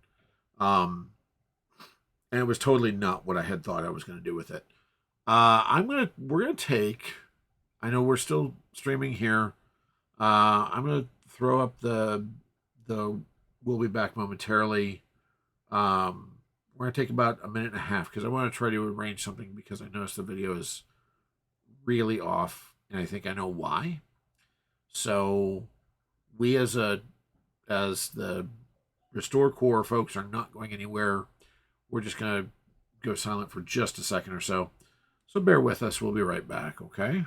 and it was totally not what I had thought I was going to do with it. We're gonna take. I know we're still streaming here. I'm gonna throw up the. We'll be back momentarily. We're gonna take about a minute and a half because I want to try to arrange something, because I noticed the video is really off, and I think I know why. So we as the Restore Core folks are not going anywhere. We're just gonna go silent for just a second or so. So bear with us. We'll be right back, okay?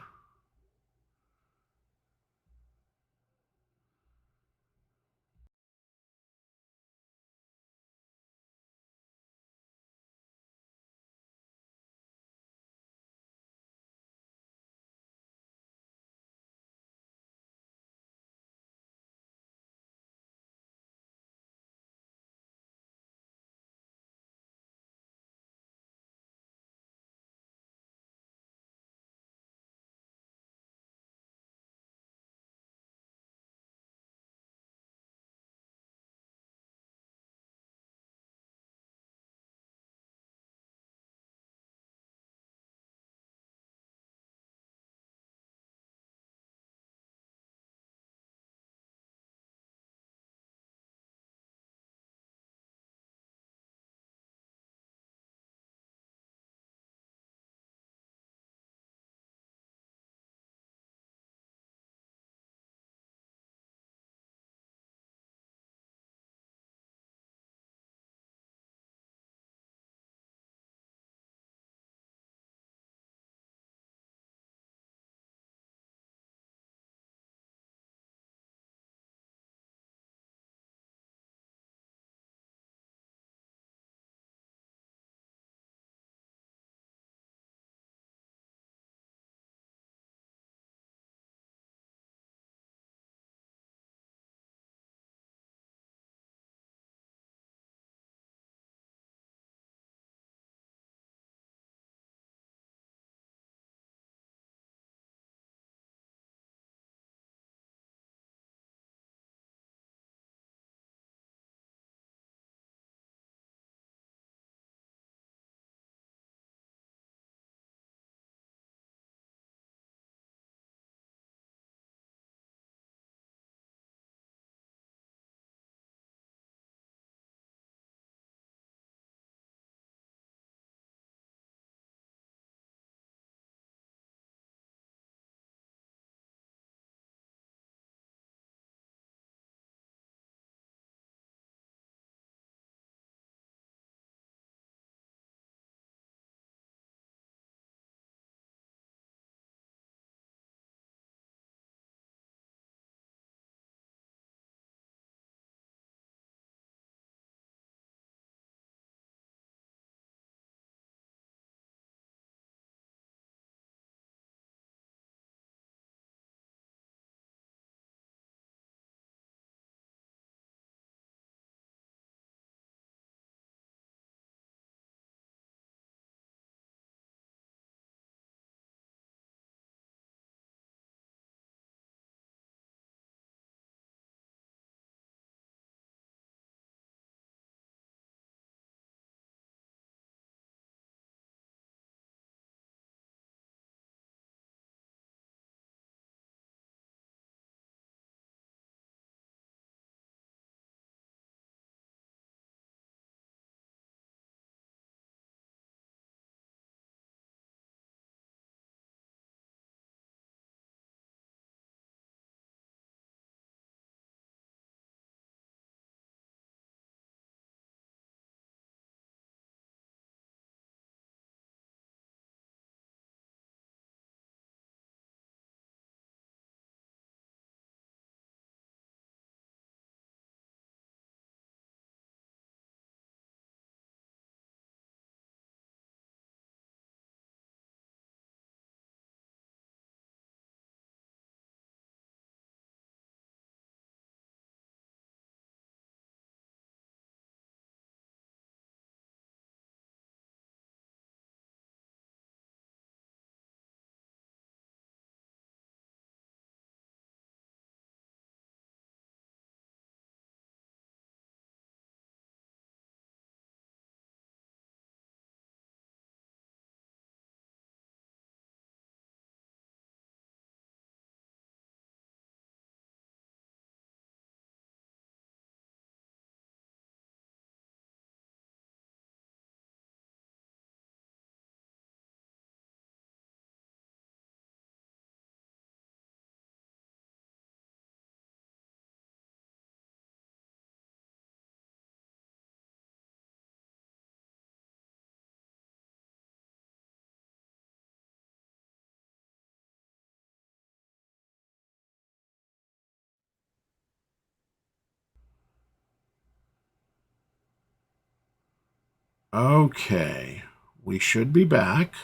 Okay, we should be back.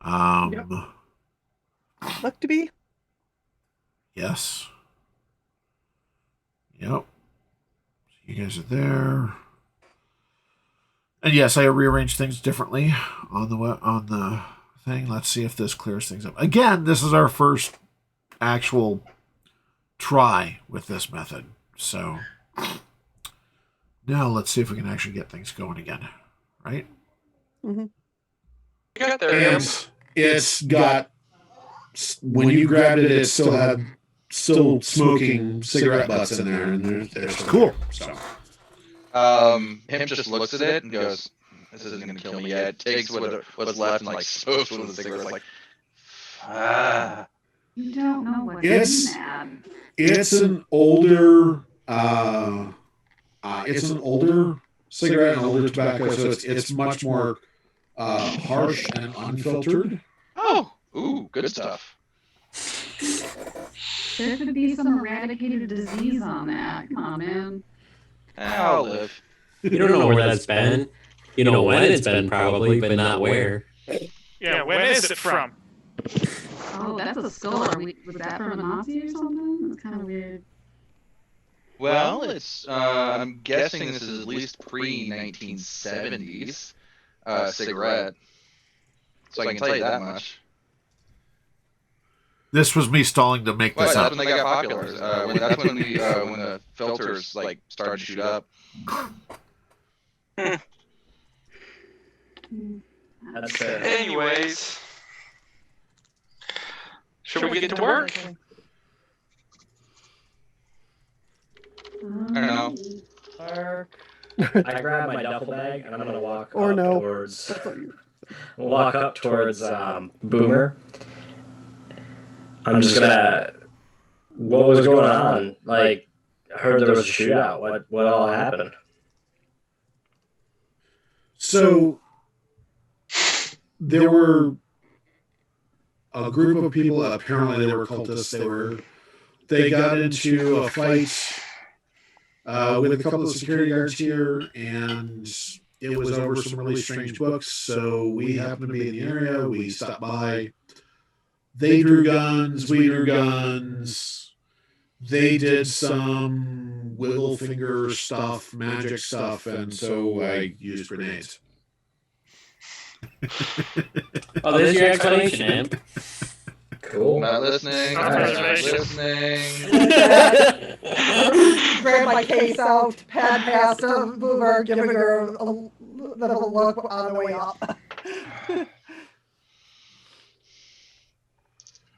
Yep. Look to be. Yes. Yep. You guys are there. And yes, I rearranged things differently on the thing. Let's see if this clears things up. Again, this is our first actual try with this method. So now let's see if we can actually get things going again. Right? Mm-hmm. You got there. And it's got, when you grabbed it, it still had smoking cigarette butts in there, and they're still Cool. there, so. Him just looks at it and goes, "This isn't gonna kill me yet." Takes what's left and like smokes one of the cigarettes. Like, You don't know what's It's- in that. It's an older, cigarette and older tobacco, so it's much more harsh and unfiltered. oh, ooh, good stuff. There could be some eradicated disease on that. Come on, man. I'll live. You don't know where that's been. You know when it's been, probably, but not where. Yeah, when is it from? Oh, that's a skull. Was that from a Nazi or something? That's kind of weird. Well, it's. I'm guessing this is at least pre-1970s cigarette, so I can tell you that much. This was me stalling to make Well, this that's up. when they got popular. That's when when the filters like started to shoot up. That's fair. Anyways, should we get to work? I don't know. I grab my duffel bag and I'm gonna walk Or up no. towards Boomer. I'm just gonna. What was going on? Like, I heard there was a shootout. What all happened? So there were a group of people. Apparently, they were cultists. They got into a fight with a couple of security guards here, and it was over some really strange books. So we happened to be in the area. We stopped by. They drew guns. We drew guns. They did some wiggle finger stuff, magic stuff, and so I used grenades. Oh, there's your explanation, man. Cool. Not listening. Not Not listening. listening. Grab my case out, pad past a Boomer, giving her a little look on the way up.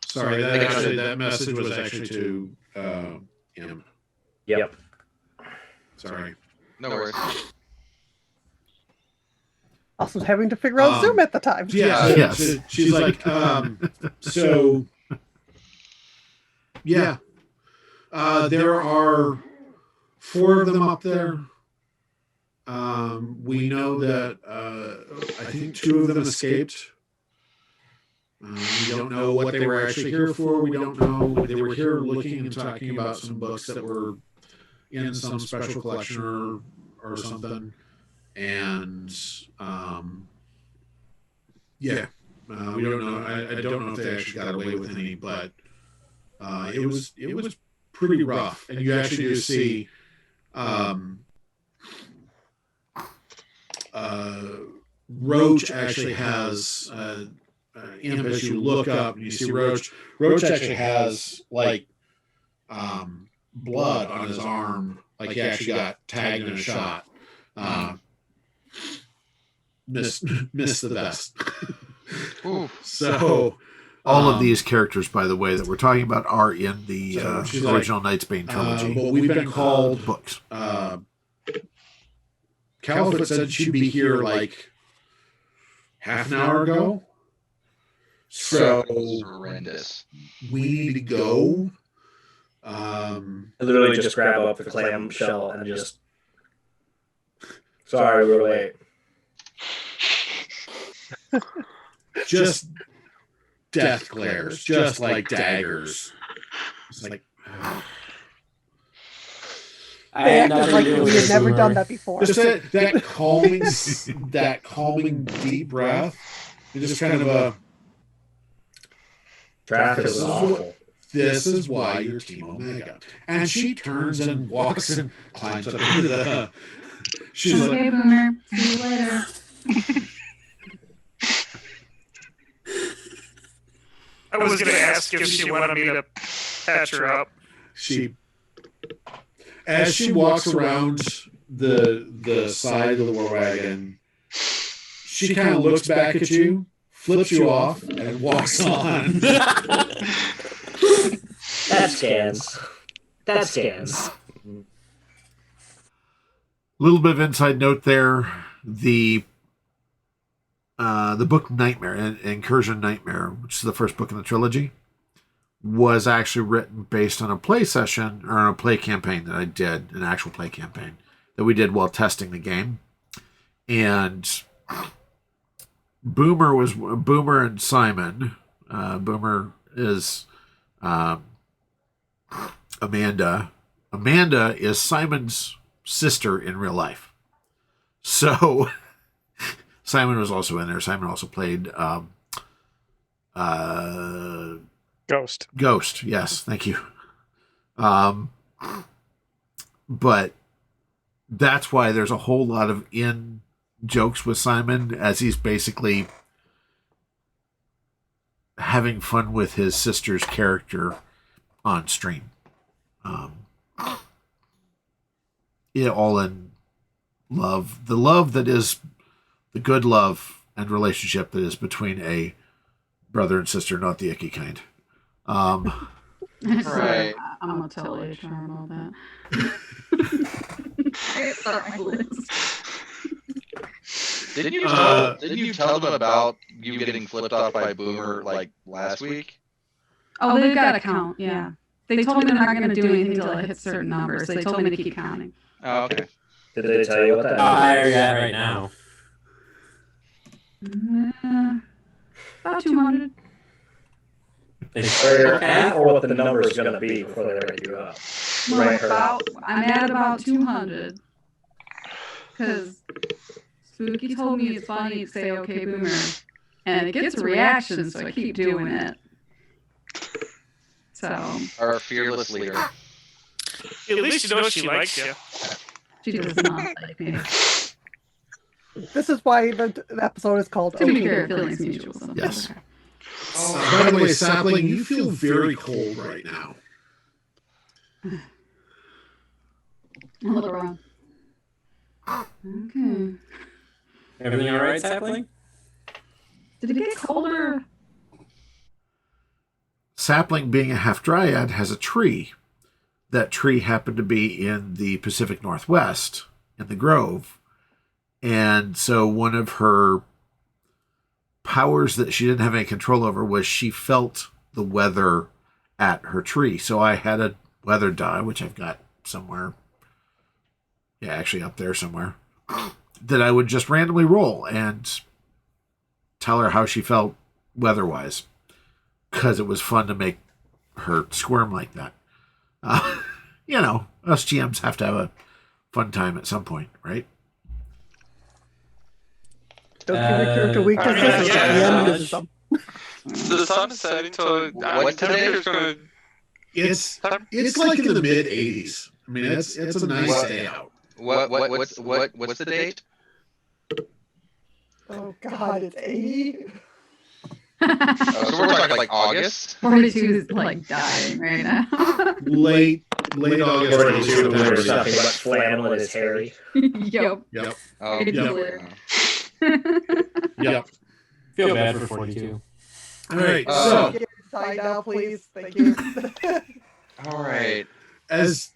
Sorry, that message was actually to him. Yep. Sorry. No worries. Also having to figure out Zoom at the time. Yeah. Yes. She's like, so. Yeah. There are 4 of them up there. We know that I think 2 of them escaped. We don't know what they were actually here for. We don't know. They were here looking and talking about some books that were in some special collection or something. And we don't know. I don't know if they actually got away with any, but it was pretty rough. And you actually do see Roach actually has Imp, as you look up and you see Roach actually has like blood on his arm, like he actually got tagged in a shot. Missed the best. So all of these characters, by the way, that we're talking about are in the she's original Knight's Bane trilogy but we've been called books. Caliphate said she'd be here like half an hour ago. So This is horrendous. we need to go. I literally just grab up the clam shell and just. Sorry, we were late. Just death glares, just like daggers. It's like, I They had acted nothing like to do we with had it, never Boomer. done that before. Just that calming deep breath. And just kind of a Traffic was awful. this is why you're Team Omega. And she turns and walks and climbs up into the. She's Okay, like, Boomer. See you later. I was gonna ask if she wanted me to patch her up. as she walks around the side of the war wagon, she kind of looks back at you, flips you off, and walks on. That scans. That scans. Little bit of inside note there. The book Nightmare, Incursion Nightmare, which is the first book in the trilogy, was actually written based on a play session or a play campaign that I did, an actual play campaign that we did while testing the game. And Boomer and Simon. Boomer is Amanda. Amanda is Simon's sister in real life. So Simon was also in there. Simon also played Ghost. Yes, thank you. But that's why there's a whole lot of in jokes with Simon, as he's basically having fun with his sister's character on stream. All in love. The love that is the good love and relationship that is between a brother and sister, not the icky kind. Right. I'm gonna tell HR about that. It's on my list. Didn't you tell them about you getting flipped off by Boomer like last week? Oh, they've got a count, yeah. They told me they're not gonna do anything until it hits certain numbers. They told me to keep counting. Oh, okay. Did they tell you what that How high are you at right now? About 200. Where you're at, or what the number is going to be before they write you up? I'm at about 200. Because Spooky told me it's funny to say "Okay, Boomer," and it gets a reaction, so I keep doing it. So. Our fearless leader. At least you know she likes you. She does not like me. This is why the episode is called To be Okay, fair, Boomer. feelings mutual. So Yes. okay. By the way, Sapling, you feel very cold right now. I'll look around. Okay. Everything all right, Sapling? Did it get colder? Sapling, being a half dryad, has a tree. That tree happened to be in the Pacific Northwest, in the Grove. And so one of her powers that she didn't have any control over was she felt the weather at her tree. So I had a weather die, which I've got somewhere. Yeah, actually up there somewhere. That I would just randomly roll and tell her how she felt weather-wise. Because it was fun to make her squirm like that. Us GMs have to have a fun time at some point, right? Don't give your character weaknesses. yeah, The end yeah. uses them. The sun is setting, so What temperature's gonna. It's like in the mid 80s. I mean, it's a nice day out. What's the date? Oh God, it's 80. So we're talking like August. 42 is like dying right now. Late August. 42, September. there's nothing but flannel in his hairy. Yep. Yep. Oh, It's Yep. clear. Yep. Feel bad for 42. All right. Uh, So Get inside now, please. Thank you. all right. as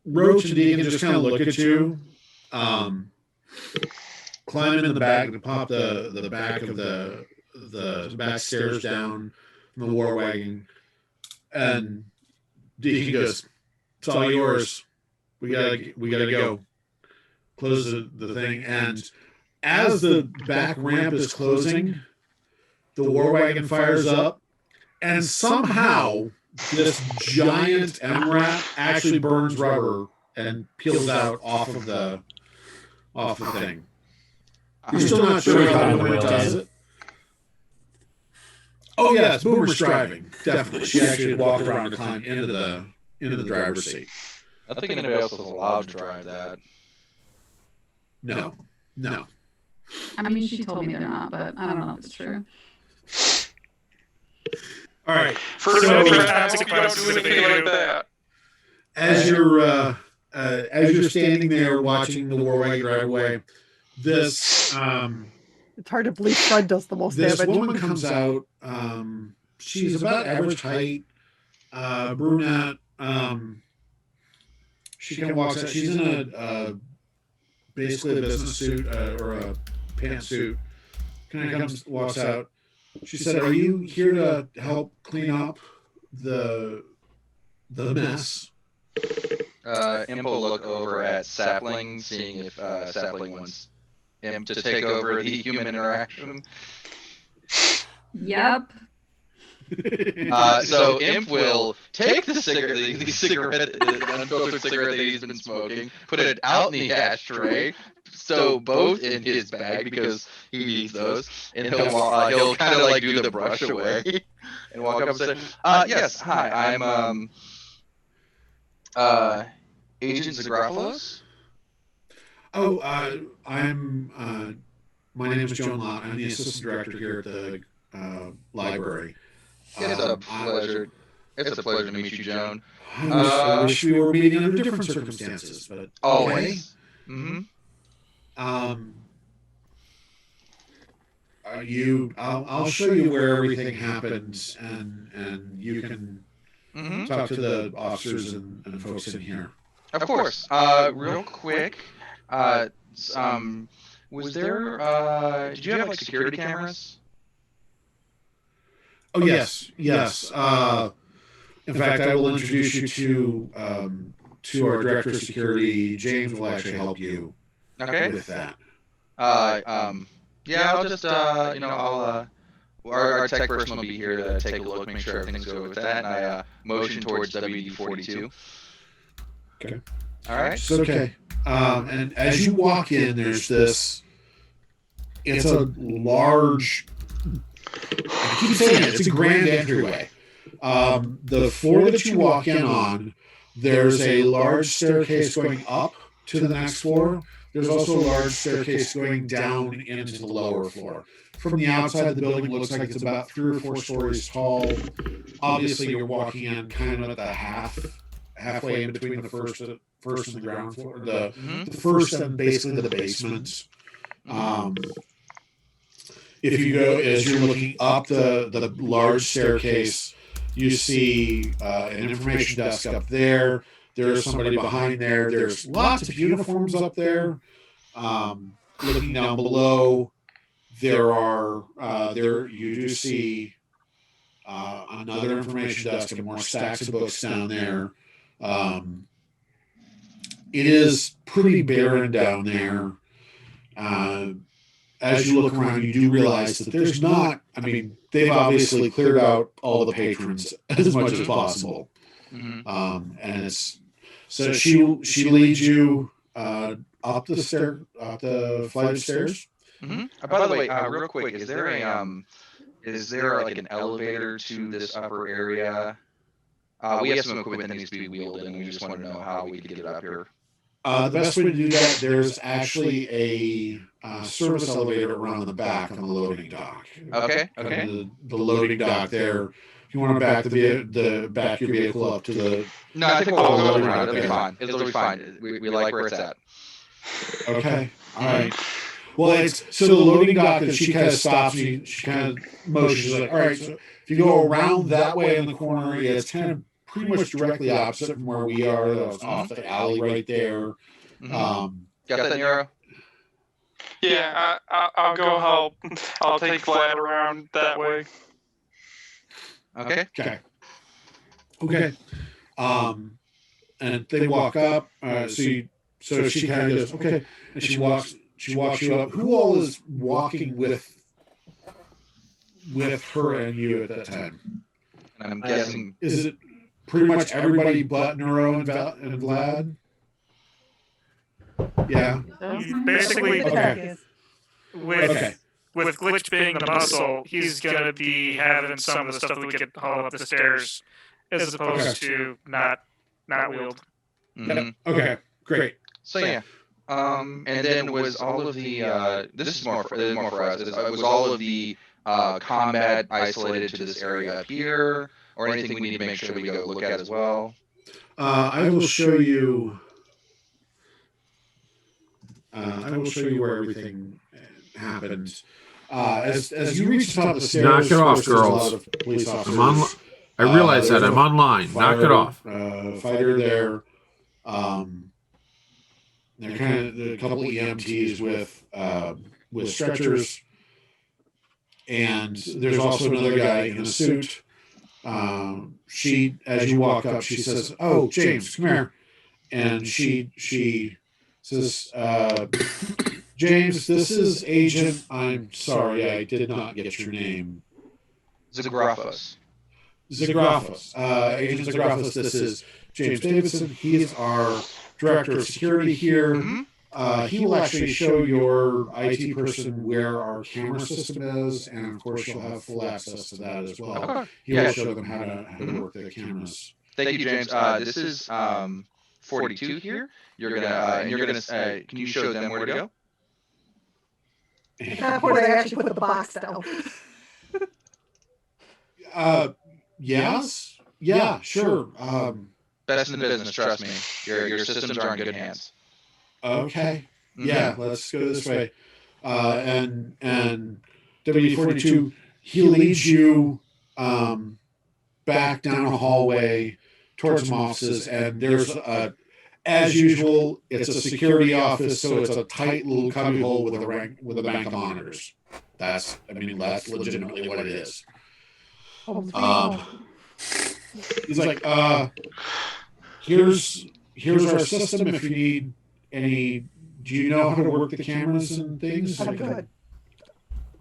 Roach and Deacon just kind of look at you, climb in the back to pop the back of the back stairs down from the war wagon, and Deacon goes, "It's all yours. We gotta go." Close the thing, and as the back ramp is closing, the war wagon fires up, and somehow this giant MRAP actually burns rubber and peels out off of the thing. You're still not sure how the wind does it. Oh yeah, it's Boomer's driving. Definitely, she actually walked around to climb into the driver's seat. I don't think anybody else is allowed to drive that. No. I mean, she told me they're not, but I don't know if it's true. All right. For So, no consequences, do anything like that. As you're standing there watching the Warwagon drive away, this It's hard to believe Fred does the most this damage. woman comes out. She's about average height, brunette. She kind of walks out. She's in a basically a business suit or a pantsuit. Kind of walks out. She said, "Are you here to help clean up the mess?" Imp will look over at Sapling, seeing if Sapling wants him to take over the human interaction. Yep. So Imp will take the cigarette, the unfiltered cigarette that he's been smoking, put it out in the ashtray, so both in his bag because he needs those, and he'll kind of like do the brush away and walk up and say, "Yes, hi, I'm Agent Zagraphos." Oh, I'm. My name is Joan Lott. I'm the assistant director here at the library. It's a pleasure. It's a pleasure to meet you, Joan. I wish we were meeting under different circumstances, but always. Okay. I'll show you where everything happens, and you can talk to the officers and folks in here. Of course. Real quick, was there? Did you have like security cameras? Oh yes. In fact, I will introduce you to our director of security. James will actually help you with that. Yeah, I'll just our tech person will be here to take a look, make sure everything's good with that, and I motion towards WD-42. Okay. All right. It's okay. And as you walk in, there's this. It's a large. I keep saying it. It's a grand entryway. The floor that you walk in on, there's a large staircase going up to the next floor. There's also a large staircase going down into the lower floor. From the outside, the building looks like it's about 3 or 4 stories tall. Obviously, you're walking in kind of at the halfway in between the first and the ground floor. The first and basically the basement. If you go, as you're looking up the large staircase, you see an information desk up there. There's somebody behind there. There's lots of uniforms up there. Looking down below, you do see another information desk and more stacks of books down there. It is pretty barren down there. As you look around, you do realize that there's not. I mean, they've obviously cleared out all the patrons as much as possible, and it's so she leads you up the flight of stairs. By the way, real quick, is there like an elevator to this upper area? We have some equipment that needs to be wheeled in. We just want to know how we could get it up here. The best way to do that, there's actually a service elevator around the back on the loading dock. Okay. The loading dock there. If you want to back your vehicle up to the. No, I think we'll go around. It'll be fine. It'll be fine. We like where it's at. Okay. All right. Well, it's so the loading dock, and she kind of stops. She kind of motions. She's like, all right. So if you go around that way in the corner, it's kind of pretty much directly opposite from where we are. Off the alley right there. Got that, Nero? Yeah, I'll go help. I'll take Vlad around that way. Okay. And they walk up. So she kind of goes, okay, and she walks you up. Who all is walking with her and you at that time? And I'm guessing is it pretty much everybody but Neuro and Vlad. Yeah. Basically, Okay. with Glitch being the muscle, he's gonna be having some of the stuff that we get hauled up the stairs, as opposed to not wield. Mhm. Okay. Great. So yeah. And then was all of the this is more for us. Was all of the combat isolated to this area up here, or anything we need to make sure we go look at as well? I will show you. I will show you where everything happened. As you reach the top of the stairs, Knock it off, there's a lot girls. of police officers. I realize that. there's I'm a online. Knock it off. Fighter there. They're kind of a couple EMTs with stretchers, and there's also another guy in a suit. She, as you walk up, she says, "Oh, James, come here," and she says, "James, this is Agent. I'm sorry, I did not get your name." Zagrafos. Agent Zagrafos. This is James Davidson. He is our director of security here. Mm-hmm. He will actually show your IT person where our camera system is, and of course, you'll have full access to that as well. Okay. He will show them how to work the cameras. Thank you, James. This is 42 here. You're gonna can you show them where to go? Not where they actually put the box down. Yes. Yeah. Sure. Best in the business, trust me. Your systems are in good hands. Okay. Mhm. Yeah. Let's go this way. And WD-42, he leads you back down a hallway towards some offices, and there's as usual, it's a security office, so it's a tight little cubby hole with a bank of monitors. That's legitimately what it is. He's like, here's our system. If you need any, do you know how to work the cameras and things? I'm good.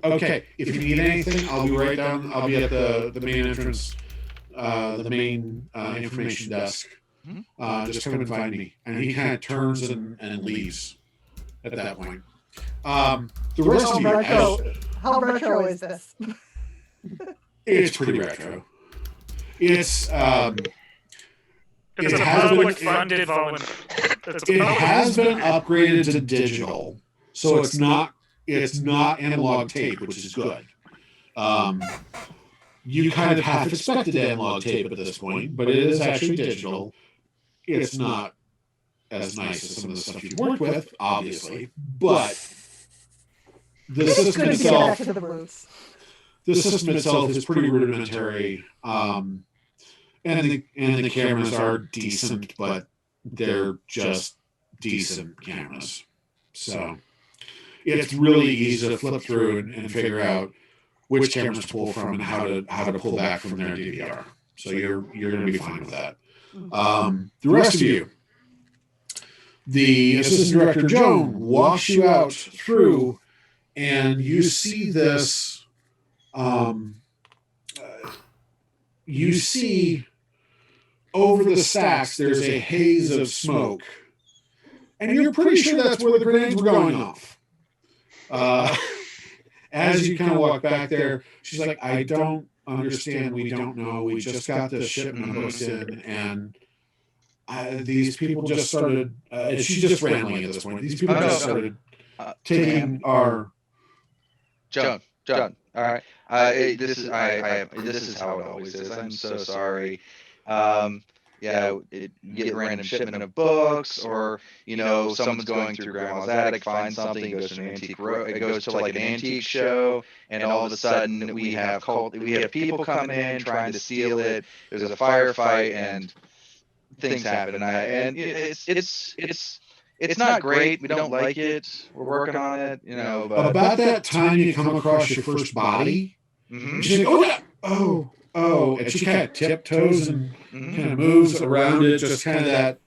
Okay. If you need anything, I'll be right down. I'll be at the main entrance, the main information desk. Just come and find me. And he kind of turns and leaves at that point. The rest of you, How retro is this? it's pretty retro. It's It's a public funded volunteer. It has been upgraded to digital, so it's not analog tape, which is good. You kind of half expected analog tape at this point, but it is actually digital. It's not as nice as some of the stuff you've worked with, obviously, but the system itself. The system itself is pretty rudimentary, and the cameras are decent, but they're just decent cameras. So it's really easy to flip through and figure out which cameras to pull from and how to pull back from their DVR. So you're going to be fine with that. The rest of you, the assistant director Joan walks you out through, and you see this. You see over the stacks there's a haze of smoke, and you're pretty sure that's where the grenades were going off. As you kind of walk back there, she's like, "I don't understand. We don't know. We just got the shipment hooked in, and these people just started." She's just rambling at this point. These people just started taking our. John. All right. This is how it always is. I'm so sorry. You get a random shipment of books, or someone's going through grandma's attic, finds something, it goes to an antique it goes to like an antique show, and all of a sudden we have people come in trying to steal it. There's a firefight and things happen, and it's not great. We don't like it. We're working on it, but about that time you come across your first body. Mm-hmm. She's like, oh, and she kind of tiptoes and kind of moves around it, just kind of that.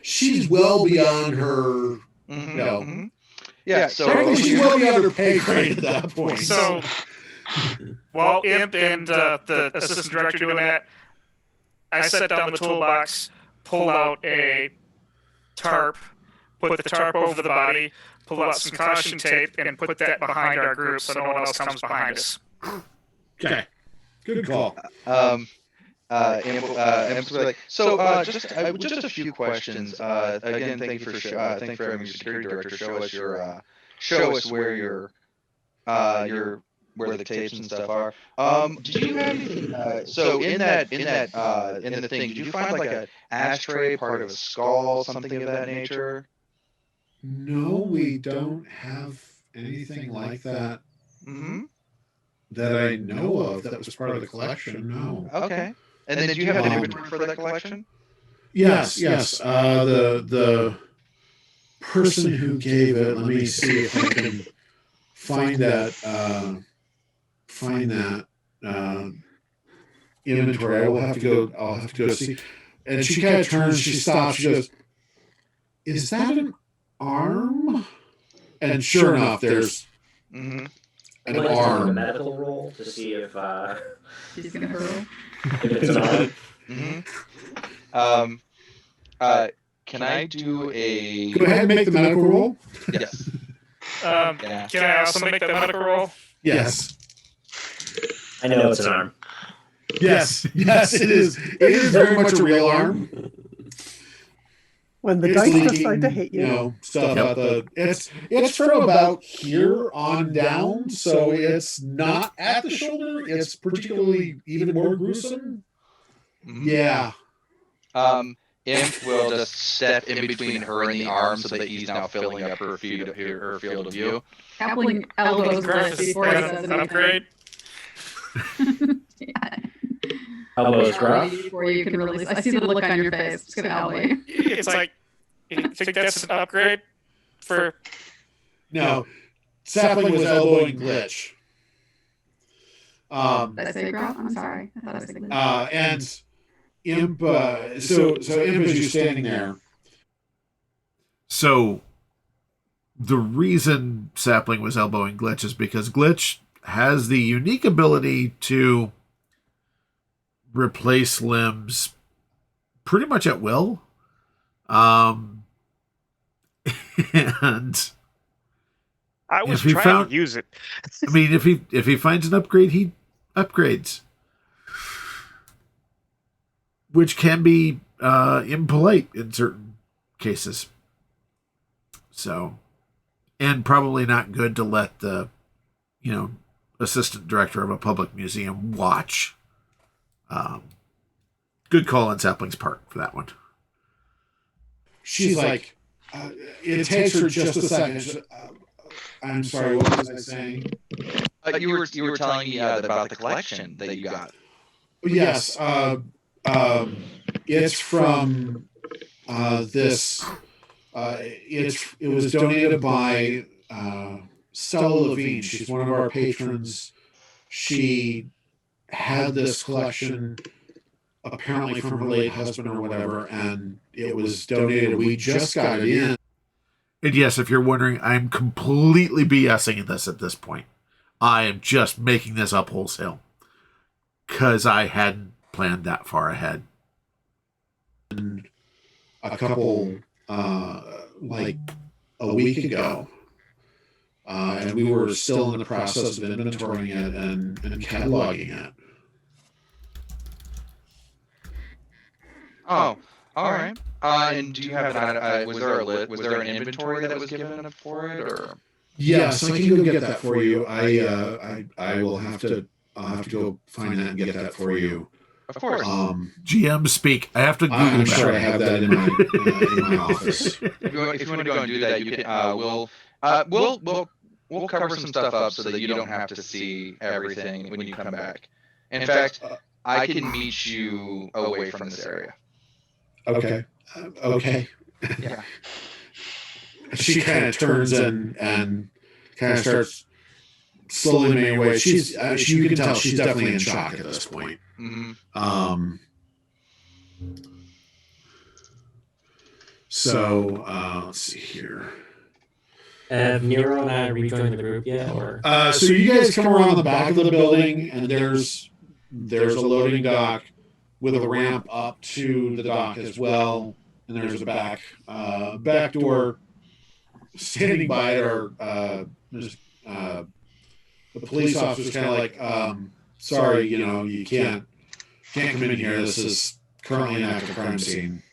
She's well beyond her. Yeah, so she's well beyond her pay grade at that point. So While Imp and the assistant director doing that, I set down the toolbox, pull out a tarp, put the tarp over the body, pull out some caution tape, and put that behind our group so no one else comes behind us. Okay. Good call. Imp's like, so just a few questions. Again, thank you for having your security director show us where your where the tapes and stuff are. Did you have anything? So in the thing, did you find like a ashtray, part of a skull, something of that nature? No, we don't have anything like that. That I know of that was part of the collection. No. Okay. And then do you have an inventory for that collection? Yes. The person who gave it. Let me see if I can find that. Inventory. I'll have to go see. And she kind of turns. She stops. She goes, "Is that an arm?" And sure enough, there's an arm. A medical roll to see if She's gonna hurl. if it's an arm. Can I do a? Go ahead and make the medical roll. Yes. Can I also make that medical roll? Yes. I know it's an arm. Yes, it is. It is very much a real arm. When the It's dice leaking, decide to hate you. Stuff about the. It's from about here on down, so it's not at the shoulder. It's particularly even more gruesome. Yeah. Imp will just step in between her and the arm so that he's now filling up her field of view. Appling elbows Glitch before he says anything. Upgrade. Yeah. Elbows rough. Before you can release. I see the look on your face. It's gonna elbow you. It's like, you think that's an upgrade for? No, Sapling was elbowing Glitch. Did I say Grout? I'm sorry. I thought I said Glitch. And Imp. So Imp is you standing there. So the reason Sapling was elbowing Glitch is because Glitch has the unique ability to replace limbs pretty much at will. And I was if he trying to use it. I mean, if he finds an upgrade, he upgrades, which can be impolite in certain cases. So, and probably not good to let the, assistant director of a public museum watch. Good call on Sapling's part for that one. She's like, it takes her just a second. I'm sorry, what was I saying? You were telling me about the collection that you got. Yes, it's from this. It was donated by Stella Levine. She's one of our patrons. She had this collection apparently from her late husband or whatever, and it was donated. We just got it in. And yes, if you're wondering, I'm completely BSing this at this point. I am just making this up wholesale because I hadn't planned that far ahead. A couple, like a week ago, and we were still in the process of inventorying it and cataloging it. Oh, all right. And do you have was there an inventory that was given for it, or? Yes, I can go get that for you. I will have to. I'll have to go find that and get that for you. Of course. GM speak. I have to Google I'm that. sure I have that in my office. If you want to go and do that, you can. We'll cover some stuff up so that you don't have to see everything when you come back. In fact, I can meet you away from this area. Okay. Okay. Yeah. She kind of turns and kind of starts slowly making way. You can tell she's definitely in shock at this point. Mm-hmm. So let's see here. Have Nero and I rejoined the group yet, or? So you guys come around the back of the building, and there's a loading dock with a ramp up to the dock as well, and there's a back door. Standing by it are the police officers, kind of like, sorry, you can't come in here. This is currently an active crime scene.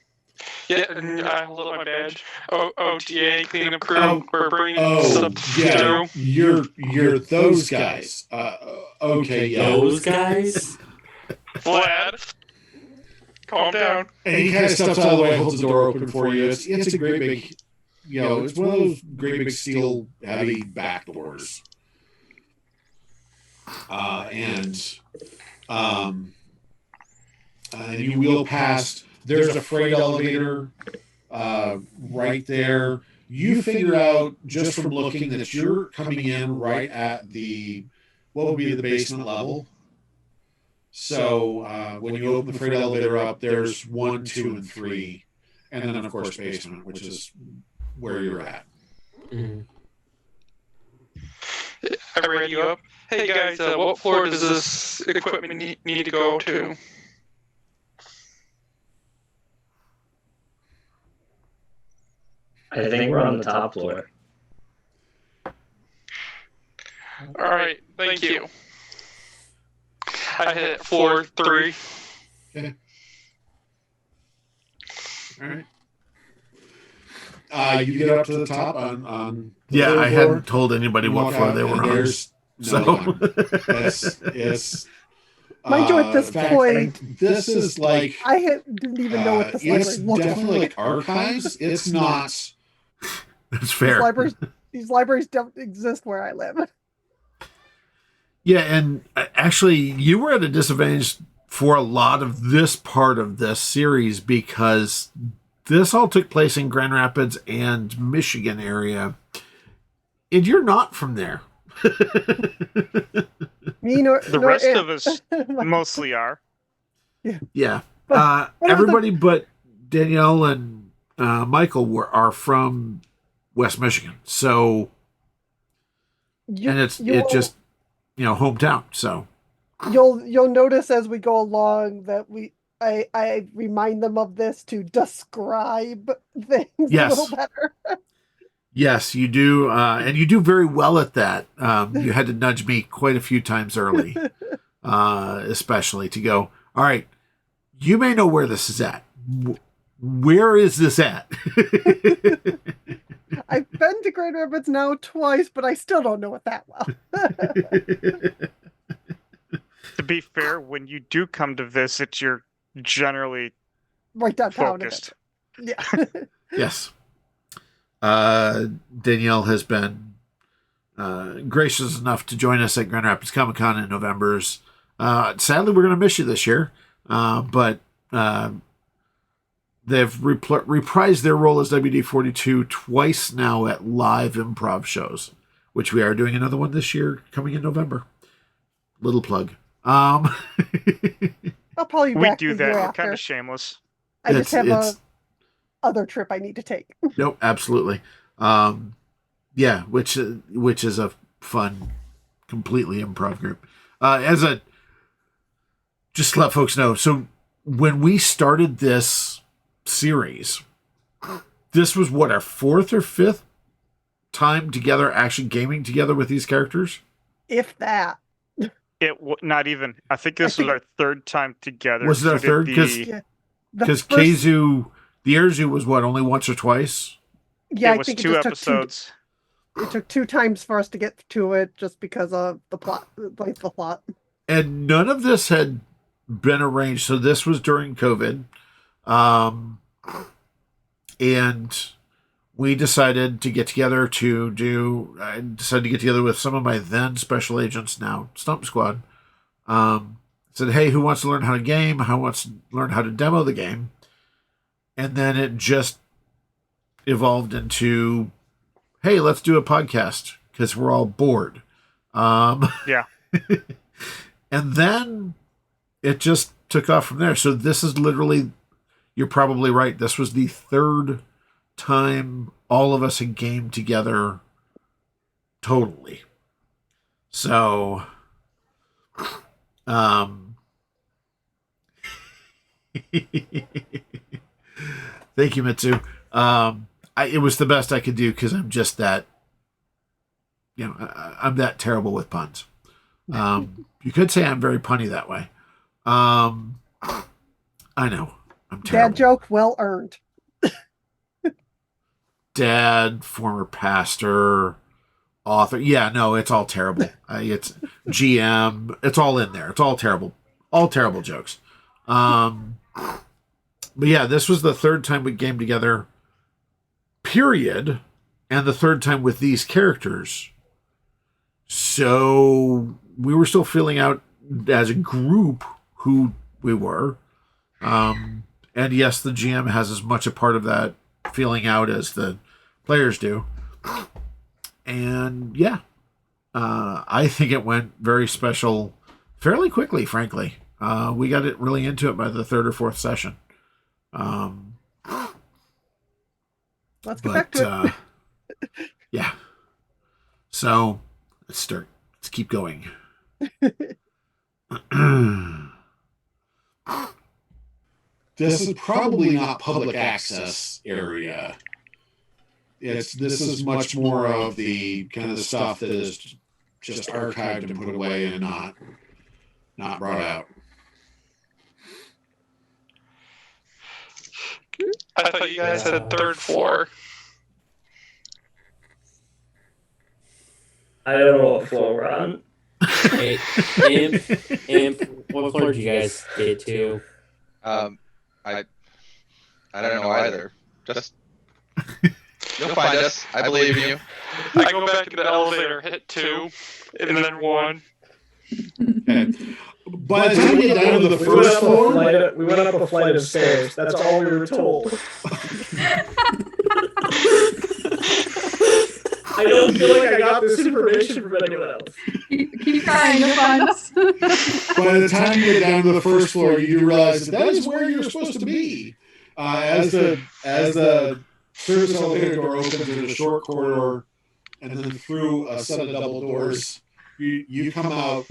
Yeah, and I hold up my badge. OTA cleanup crew. We're bringing Oh, stuff yeah, through. you're those guys. Okay, yeah. Those guys? Vlad, calm down. And he kind of steps out of the way, holds the door open for you. It's a great big, it's one of those great big steel heavy back doors. And you wheel past. There's a freight elevator right there. You figure out just from looking that you're coming in right at what would be the basement level. So when you open the freight elevator up, there's 1, 2, and 3, and then of course basement, which is where you're at. Mm-hmm. I read you up. Hey guys, what floor does this equipment need to go to? I think we're on the top floor. All right, thank you. I hit floor 3. Okay. All right. You get up to the top on the Yeah, third I floor. hadn't told anybody You what walk floor out, they were and on. there's no So time. It's Mind you, at this in fact, point, this is like didn't even know what this it's library looked definitely like. like archives. It's not. that's fair. These libraries don't exist where I live. Yeah, and actually, you were at a disadvantage for a lot of this part of this series because this all took place in Grand Rapids and Michigan area, and you're not from there. The rest of us mostly are. Yeah. But Everybody but Danielle and Michael are from West Michigan. So, just, hometown. So you'll notice as we go along that I remind them of this to describe things Yes. a little better. yes, you do. And you do very well at that. You had to nudge me quite a few times early, especially to go, all right, you may know where this is at. Where is this at? I've been to Grand Rapids now twice, but I still don't know it that well. To be fair, when you do come to visit, you're generally Right downtown. focused. Yeah. Yes. Danielle has been gracious enough to join us at Grand Rapids Comic Con in November's. Sadly, we're going to miss you this year, but they've reprised their role as WD-42 twice now at live improv shows, which we are doing another one this year coming in November. Little plug. I'll probably be We back do the that. year We're after. kind of shameless. I just have it's- other trip I need to take. Nope, absolutely. Yeah, which is a fun, completely improv group. Just to let folks know, so when we started this series, this was what, our 4th or 5th time together, actually gaming together with these characters? If that. Not even. I think this was our 3rd time together. Was it our We did 3rd? the- Because The first- Keizu, the Erzu was what, only once or twice? Yeah, it I was think 2 it just episodes. It took 2 times for us to get to it just because of the plot, like the plot. And none of this had been arranged. So this was during COVID. And we decided to get together I decided to get together with some of my then special agents, now Stump Squad. Said, hey, who wants to learn how to game? Who wants to learn how to demo the game? And then it just evolved into, hey, let's do a podcast because we're all bored. Yeah. And then it just took off from there. So this is literally, you're probably right. This was the 3rd time all of us had gamed together totally. So, thank you, Mitsu. It was the best I could do because I'm just that, I'm that terrible with puns. You could say I'm very punny that way. I know. I'm terrible. Dad joke, well earned. Dad, former pastor, author. Yeah, no, it's all terrible. It's GM. It's all in there. It's all terrible. All terrible jokes. But yeah, this was the third time we came together, period. And the third time with these characters. So we were still feeling out as a group who we were. And yes, the GM has as much a part of that feeling out as the players do. And yeah, I think it went very special fairly quickly, frankly. We got it really into it by the third or fourth session. Let's get back to it. Yeah. So let's keep going. This is probably not public access area. This is much more of the kind of the stuff that is just archived and put away and not brought out. I thought you guys had third floor. I don't know what floor we're on. Hey, Imp, what floor did you guys get to? I don't know either. Just you'll find us. I believe in you. I go back to the elevator, hit 2, and then 1. And by the time we get down to the first floor, we went up a flight of stairs. That's all we were told. I don't feel like I got this information from anyone else. Keep trying to find us. by the time you get down to the first floor, you realize that is where you're supposed to be. As the service elevator door opens in a short corridor, and then through a set of double doors, you come out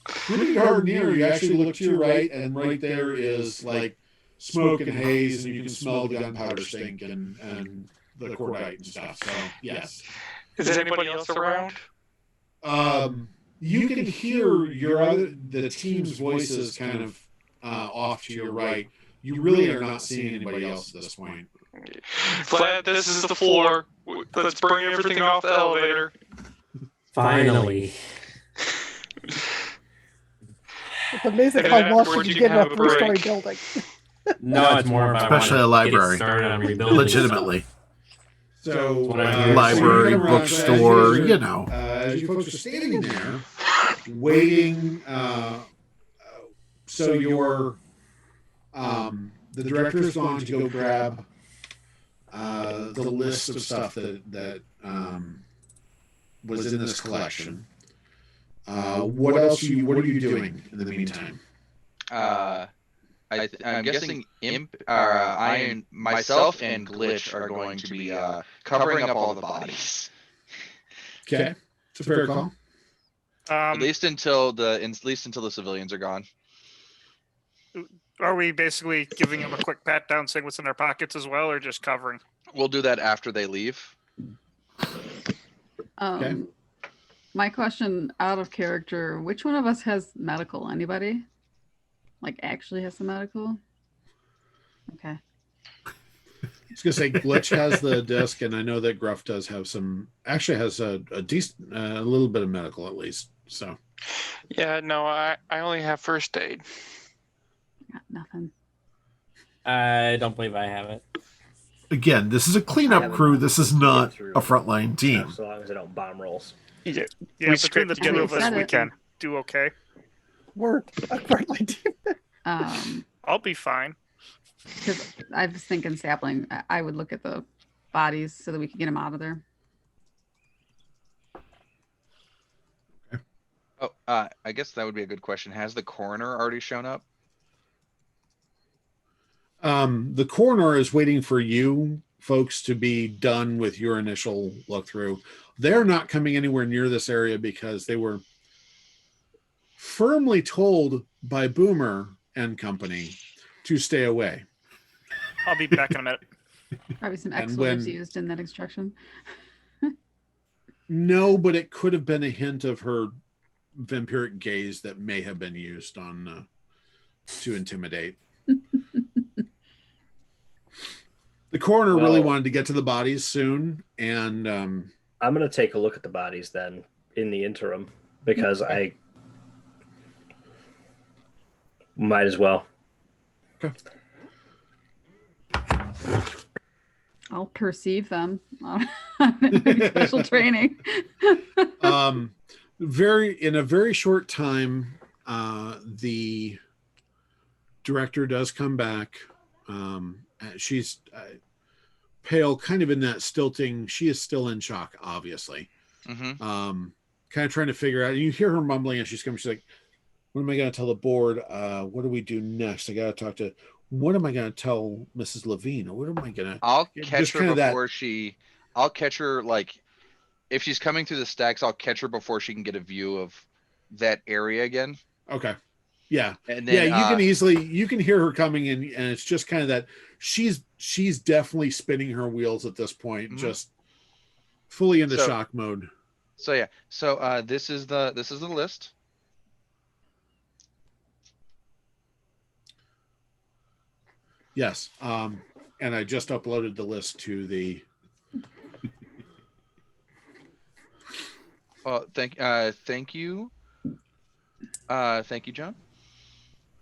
pretty darn near. You actually look to your right, and right there is like smoke and haze, and you can smell the gunpowder stink and the cordite and stuff. So yes. Is there anybody else around? You can hear the team's voices kind of off to your right. You really are not seeing anybody else at this point. Vlad, this is the floor. Let's bring everything off the elevator. Finally. It's amazing how much you get in a three-story building. No, it's more about especially a library. Legitimately. So, library, bookstore, as you folks are standing there, waiting, so your the director's gone to go grab the list of stuff that was in this collection. What else? What are you doing in the meantime? I'm guessing Imp, Iron, myself, and Glitch are going to be covering up all the bodies. Okay, it's a fair call. At least until the civilians are gone. Are we basically giving them a quick pat down, saying what's in their pockets as well, or just covering? We'll do that after they leave. Okay. My question, out of character, which one of us has medical? Anybody? Like actually has the medical? Okay. I was gonna say Glitch has the disc, and I know that Gruff does have some. Actually, has a decent, a little bit of medical at least. So. Yeah, no, I only have first aid. Got nothing. I don't believe I have it. Again, this is a cleanup crew. This is not a frontline team. So long as I don't bomb rolls. Yeah, between the two of us, we can do okay. We're a frontline team. I'll be fine. Because I was thinking sapling. I would look at the bodies so that we could get them out of there. Oh, I guess that would be a good question. Has the coroner already shown up? The coroner is waiting for you folks to be done with your initial look through. They're not coming anywhere near this area because they were firmly told by Boomer and company to stay away. I'll be back in a minute. Probably some And expletives when- used in that instruction. No, but it could have been a hint of her vampiric gaze that may have been used on to intimidate. The coroner really Well- wanted to get to the bodies soon, and I'm gonna take a look at the bodies then in the interim because I might as well. Okay. I'll perceive them. Special training. in a very short time, the director does come back. She's pale, kind of in that stilting. She is still in shock, obviously. Mm-hmm. Kind of trying to figure out. And you hear her mumbling as she's coming. She's like, "What am I going to tell the board? What do we do next? I got to talk to. What am I going to tell Mrs. Levine? Or what am I going to?" I'll Yeah, catch just her kinda that- before she. I'll catch her like, if she's coming through the stacks, I'll catch her before she can get a view of that area again. Okay. Yeah. And then You can hear her coming in, and it's just kind of that she's definitely spinning her wheels at this point, Mhm. just fully into So- shock mode. So yeah. So this is the list. Yes. And I just uploaded the list to the Thank you. Thank you, John.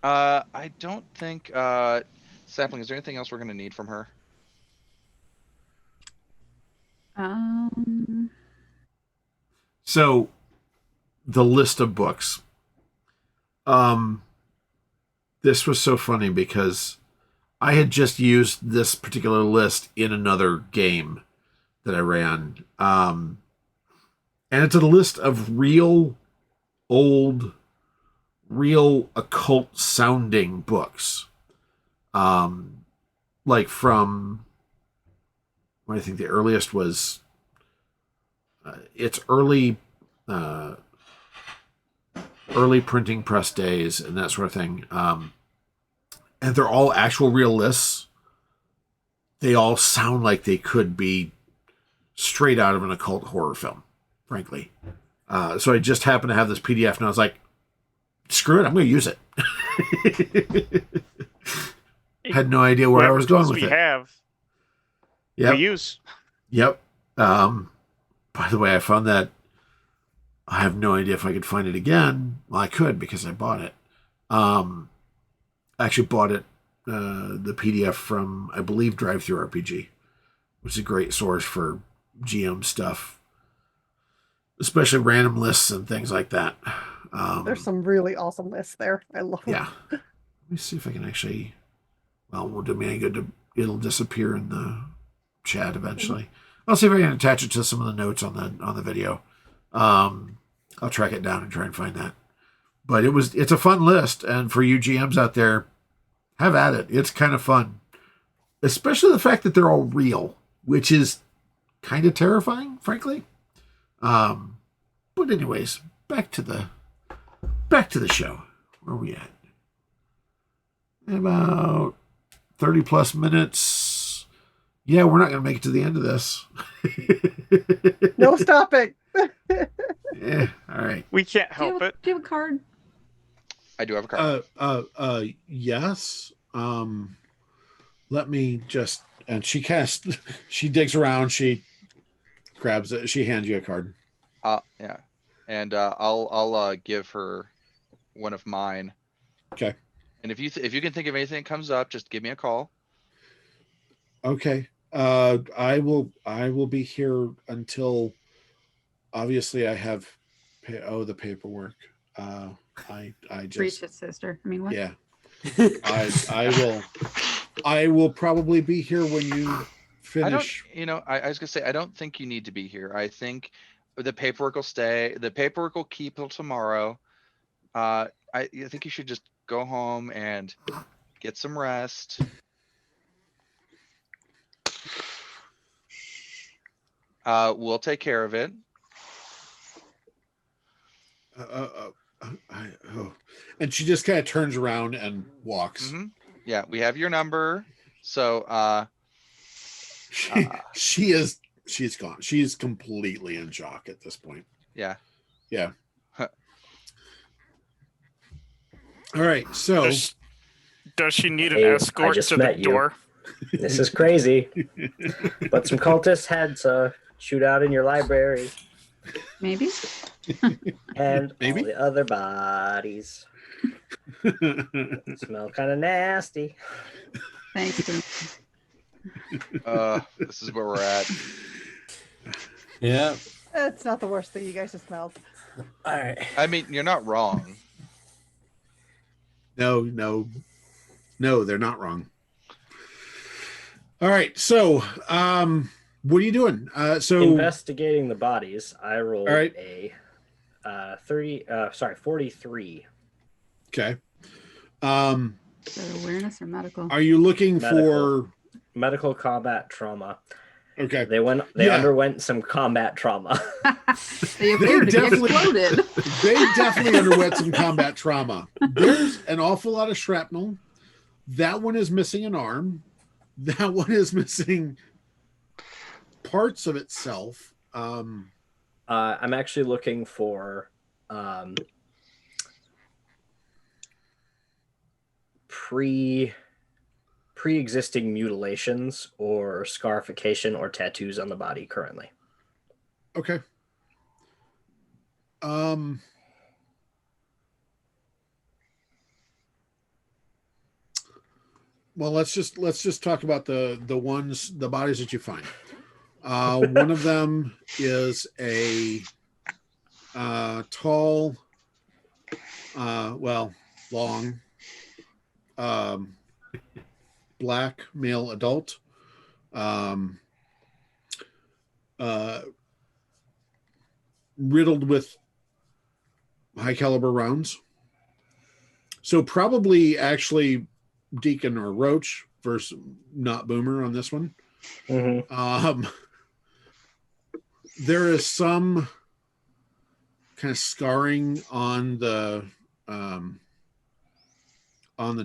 I don't think Sapling, is there anything else we're gonna need from her? So, the list of books. This was so funny because I had just used this particular list in another game that I ran. And it's a list of real occult sounding books. Like from, I think the earliest was, it's early printing press days and that sort of thing. And they're all actual real lists. They all sound like they could be straight out of an occult horror film, frankly. So I just happened to have this PDF and I was like, screw it, I'm going to use it. Had no idea where I was going with we it. We use. Yep. By the way, I found that I have no idea if I could find it again. Well, I could because I bought it. I actually bought it, the PDF from, I believe, Drive-Thru RPG, which is a great source for GM stuff, especially random lists and things like that. There's some really awesome lists there. I love them. Yeah. Let me see if I can actually. Well, it won't do me any good. It'll disappear in the chat eventually. I'll see if I can attach it to some of the notes on the video. I'll track it down and try and find that. But it's a fun list, and for you GMs out there, have at it. It's kind of fun, especially the fact that they're all real, which is kind of terrifying, frankly. But anyways, back to the show. Where are we at? About 30 plus minutes. Yeah, we're not going to make it to the end of this. No stopping. Yeah, all right. We can't help it. Do you have a card? I do have a card. Yes. Let me just, and she digs around, she grabs it, she hands you a card. Yeah. And I'll give her one of mine. Okay. And if you can think of anything that comes up, just give me a call. Okay. I will be here until, obviously I have the paperwork. I just Preach it, sister. I mean, what? Yeah. I will probably be here when you finish. I was gonna say, I don't think you need to be here. I think the paperwork will stay. The paperwork will keep till tomorrow. I think you should just go home and get some rest. We'll take care of it. And she just kind of turns around and walks. Mm-hmm. Yeah, we have your number. So she's gone. She's completely in shock at this point. Yeah. Yeah. All right. So does she need an Hey, I escort just to the met you. door? This is crazy. But some cultists had to shoot out in your library. Maybe. And Maybe. all the other bodies smell kind of nasty. Thanks. Boom. This is where we're at. Yeah. It's not the worst thing you guys have smelled. All right. I mean, you're not wrong. No, they're not wrong. All right. So, what are you doing? So investigating the bodies, I rolled all right. a 43. Okay. So awareness or medical? Are you looking for medical combat trauma? Okay. They underwent some combat trauma. They appear to be exploded. They definitely underwent some combat trauma. There's an awful lot of shrapnel. That one is missing an arm. That one is missing parts of itself. I'm actually looking for pre-existing mutilations or scarification or tattoos on the body currently. Okay. Well, let's just talk about the bodies that you find. One of them is a tall, long, black male adult, riddled with high caliber rounds. So probably actually Deacon or Roach versus not Boomer on this one. Mm-hmm. There is some kind of scarring on the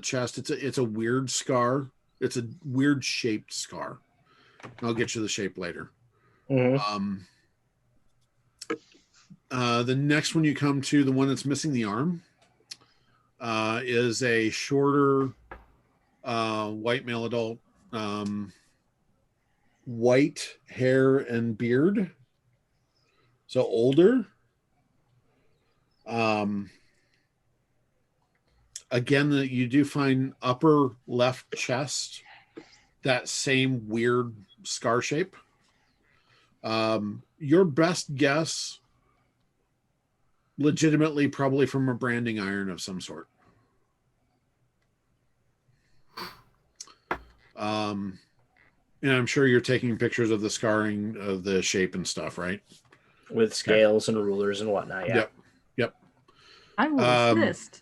chest. It's a weird scar. It's a weird shaped scar. I'll get you the shape later. Mm-hmm. The next one you come to, the one that's missing the arm, is a shorter white male adult, white hair and beard, so older. Again, you do find upper left chest that same weird scar shape. Your best guess, legitimately, probably from a branding iron of some sort. And I'm sure you're taking pictures of the scarring of the shape and stuff, right? With scales and rulers and whatnot. Yeah. Yep. I will assist.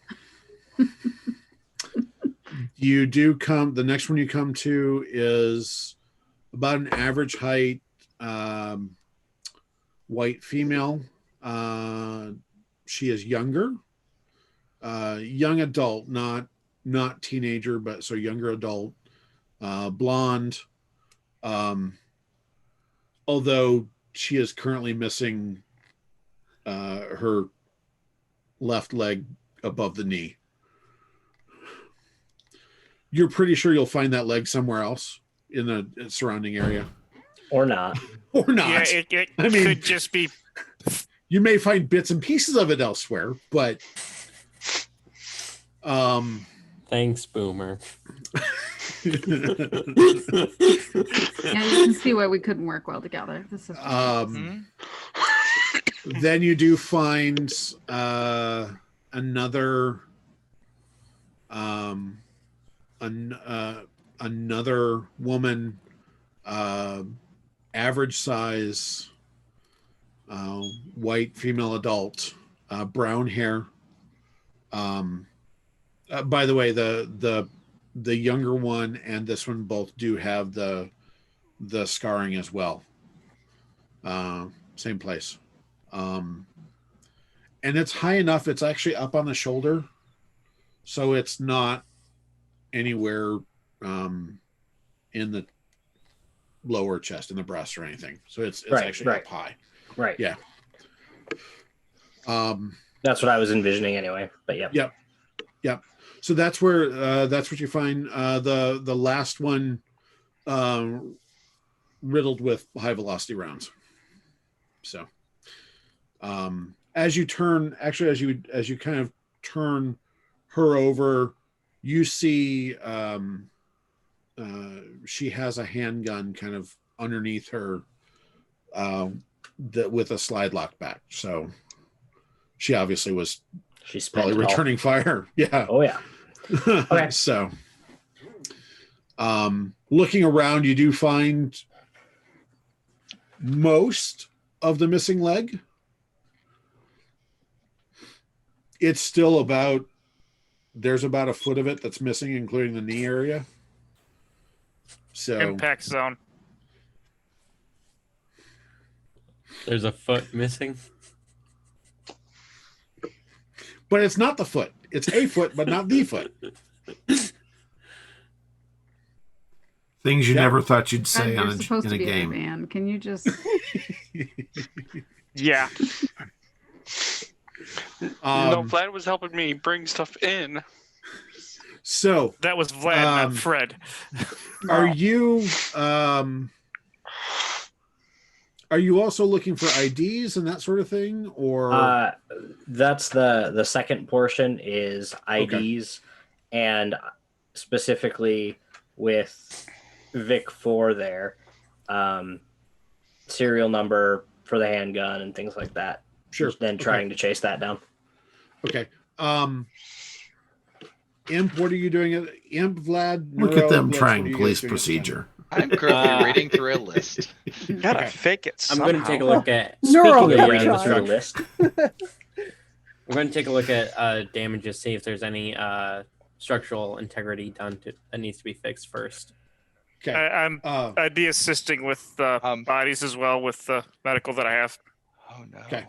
You do come. The next one you come to is about an average height, white female. She is younger, young adult, not teenager, but so younger adult, blonde. Although she is currently missing her left leg above the knee. You're pretty sure you'll find that leg somewhere else in the surrounding area. Or not. Or not. Yeah, it could just be. You may find bits and pieces of it elsewhere, but thanks, Boomer. Yeah, you can see why we couldn't work well together. This is then you do find another woman, average size, white female adult, brown hair. By the way, the younger one and this one both do have the scarring as well. Same place. And it's high enough. It's actually up on the shoulder. So it's not anywhere in the lower chest, in the breast or anything. So it's actually up high. Right. Yeah. That's what I was envisioning anyway. But yeah. Yep. So that's where that's what you find. The last one riddled with high velocity rounds. So as you turn, actually as you kind of turn her over, you see she has a handgun kind of underneath her with a slide lock back. So she obviously was probably returning fire. Yeah. Oh yeah. Okay. So looking around, you do find most of the missing leg. It's still there's about a foot of it that's missing, including the knee area. So Impact zone. There's a foot missing. But it's not the foot. It's a foot, but not the foot. Things you never thought you'd God, say you're in supposed a to be game. a man. Can you just? Yeah. Vlad was helping me bring stuff in. So that was Vlad, not Fred. Are you also looking for IDs and that sort of thing, or that's the second portion is IDs, and specifically with Vic 4 there, serial number for the handgun and things like that. Sure. Then trying to chase that down. Okay. Imp, what are you doing? Imp, Vlad, Look Neuro, at them Blitz, trying what are you police guys doing at the time? procedure. I'm currently reading through a list. You gotta Okay. fake it I'm somehow. going to take a look at. Neuro, Speaking of every reading time. through list. I'm going to take a look at damages, see if there's any structural integrity done that needs to be fixed first. Okay. I'd be assisting with bodies as well with the medical that I have. Oh no. Okay.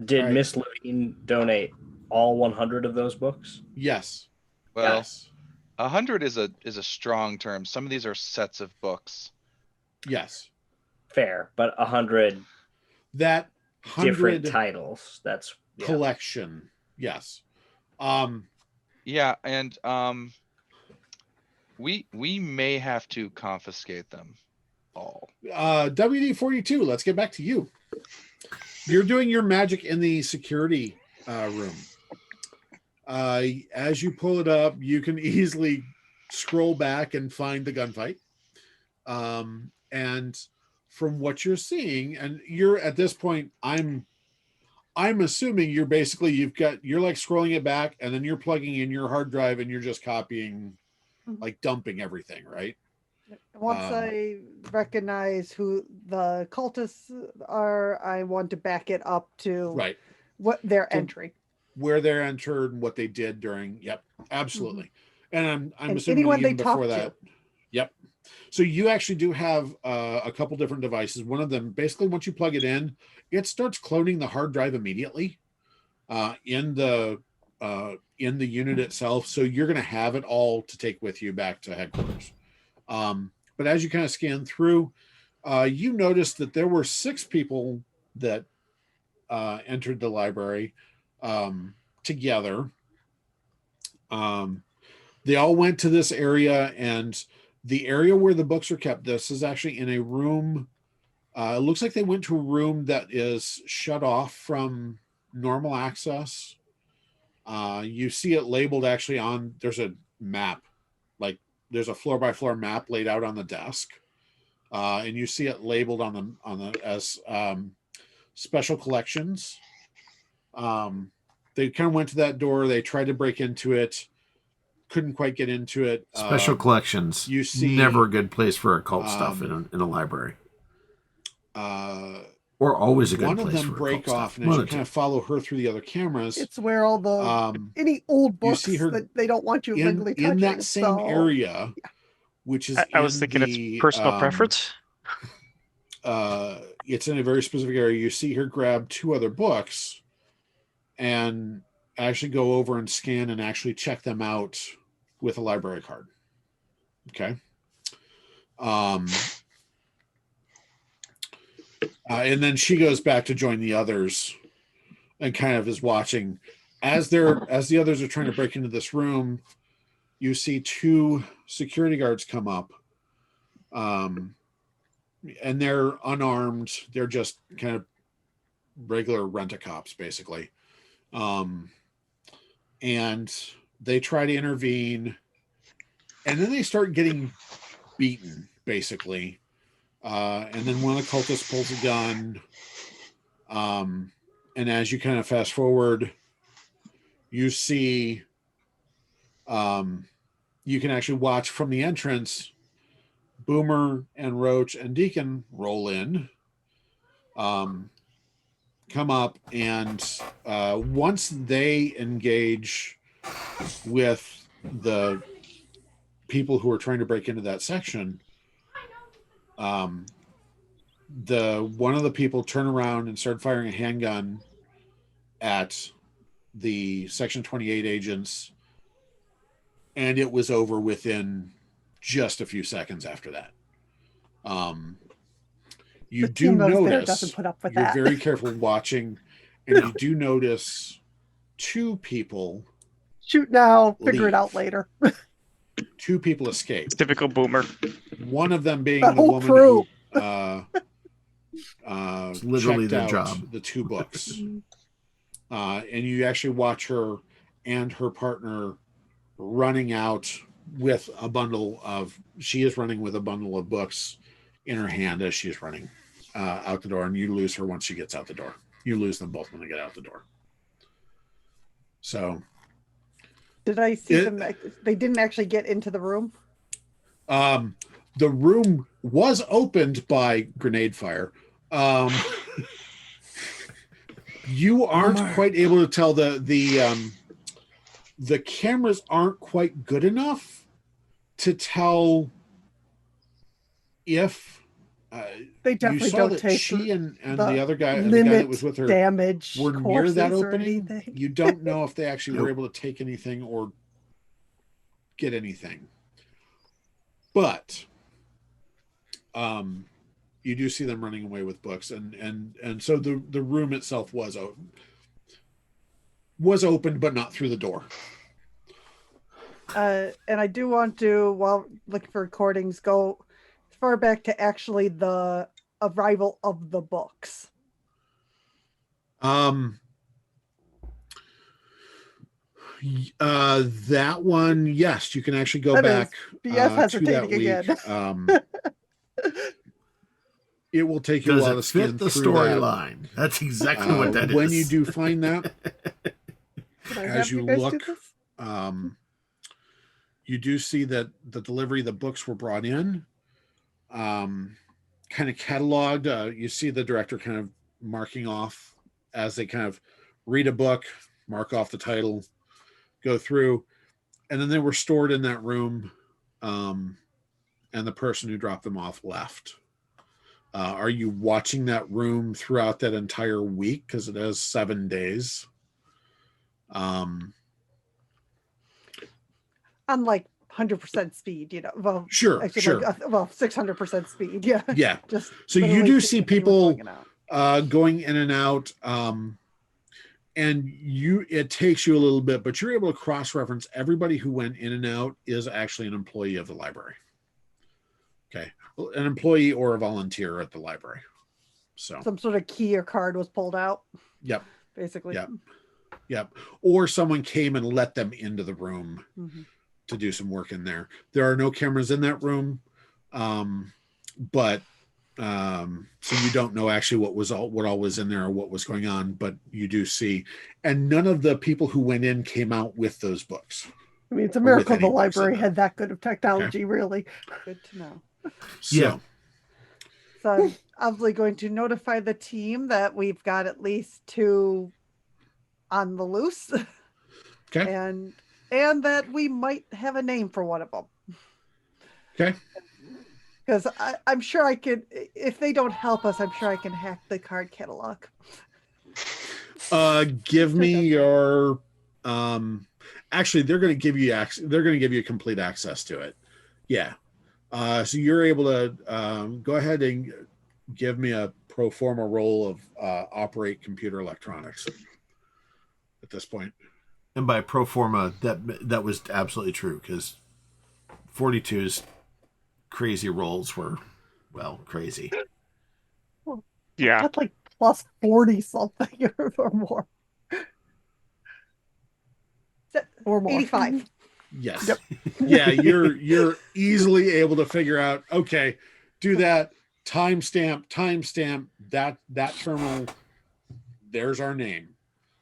Did All right. Miss Levine donate all 100 of those books? Yes. Well, Yes. 100 is a strong term. Some of these are sets of books. Yes. Fair, but 100 That different 100 titles. That's collection. Yes. Yeah, and we may have to confiscate them all. WD-42, let's get back to you. You're doing your magic in the security room. As you pull it up, you can easily scroll back and find the gunfight. And from what you're seeing, and you're at this point, I'm assuming you're like scrolling it back, and then you're plugging in your hard drive and you're just copying, like dumping everything, right? Once I recognize who the cultists are, I want to back it up to what their entry. Where they're entered and what they did during. Yep, absolutely. And I'm And assuming anyone even they before talk that. to. Yep. So you actually do have a couple different devices. One of them, basically, once you plug it in, it starts cloning the hard drive immediately in the unit itself. So you're going to have it all to take with you back to headquarters. But as you kind of scan through, you notice that there were 6 people that entered the library together. They all went to this area, and the area where the books are kept, this is actually in a room. It looks like they went to a room that is shut off from normal access. You see it labeled actually there's a map, like there's a floor by floor map laid out on the desk. And you see it labeled on the as special collections. They kind of went to that door. They tried to break into it. Couldn't quite get into it. Special collections. You see, never a good place for occult stuff in a library. Or always a good one place of them for break occult off, stuff. and as you kind of follow her through the other cameras, It's where all the any old books see her that they don't want you legally touching. in that same area, which is I was thinking it's personal preference. it's in a very specific area. You see her grab 2 other books and actually go over and scan and actually check them out with a library card. Okay. And then she goes back to join the others and kind of is watching as the others are trying to break into this room. You see 2 security guards come up, and they're unarmed. They're just kind of regular rent-a-cops, basically. And they try to intervene, and then they start getting beaten, basically. And then one of the cultists pulls a gun. And as you kind of fast forward, you see, you can actually watch from the entrance, Boomer and Roach and Deacon roll in, come up, and once they engage with the people who are trying to break into that section, one of the people turn around and start firing a handgun at the Section 28 agents, and it was over within just a few seconds after that. You do notice, doesn't put up with you're that. very careful watching, and you do notice 2 people Shoot now, figure leave. it out later. 2 people escape. Typical Boomer. One of them being The the whole woman crew. who Literally checked their out job. the 2 books. And you actually watch her and her partner running out with a bundle of, she is running with a bundle of books in her hand as she's running out the door, and you lose her once she gets out the door. You lose them both when they get out the door. So Did I see them? They didn't actually get into the room. the room was opened by grenade fire. You aren't quite able to tell, the cameras aren't quite good enough to tell if They definitely you saw don't that take she and the the other guy, and the guy that was with her, damage were near that courses or opening. anything. You don't know if they actually were able to take anything or get anything, but you do see them running away with books, and so the room itself was opened, but not through the door. And I do want to, while looking for recordings, go as far back to actually the arrival of the books. That one, yes, you can actually go That back is BS to that hesitating week. again. It will take you a Does while it to scan fit the through that. storyline? That's exactly what that is. When you do find that, Can I as have you guys do look, this? you do see that the delivery of the books were brought in, kind of cataloged. You see the director kind of marking off as they kind of read a book, mark off the title, go through, and then they were stored in that room, and the person who dropped them off left. Are you watching that room throughout that entire week? Because it has 7 days. On like 100% speed, you know. Well, Sure, actually, sure. like, well, 600% speed. Yeah. Yeah. Just So you literally do seeing see people people going out. going in and out, and it takes you a little bit, but you're able to cross-reference everybody who went in and out is actually an employee of the library. Okay, an employee or a volunteer at the library. So Some sort of key or card was pulled out. Yep. Basically. Yep. Or someone came and let them into the room to do some work in there. There are no cameras in that room, but so you don't know actually what all was in there or what was going on, but you do see, and none of the people who went in came out with those books. I mean, it's a Or with miracle any the books in library them. had that good of technology, really. Good to know. So, Yeah. So I'm obviously going to notify the team that we've got at least 2 on the loose. Okay. And that we might have a name for one of them. Okay. Because I'm sure I could, if they don't help us, I'm sure I can hack the card catalog. Give me your. Actually, they're going to give you They're going to give you complete access to it. Yeah. So you're able to go ahead and give me a pro forma roll of operate computer electronics at this point. And by pro forma, that was absolutely true, because 42's crazy rolls were, well, crazy. Yeah. That's like plus 40 something or more. Or more. 85. Yes. Yep. Yeah, you're easily able to figure out, okay, do that, timestamp, that terminal, there's our name.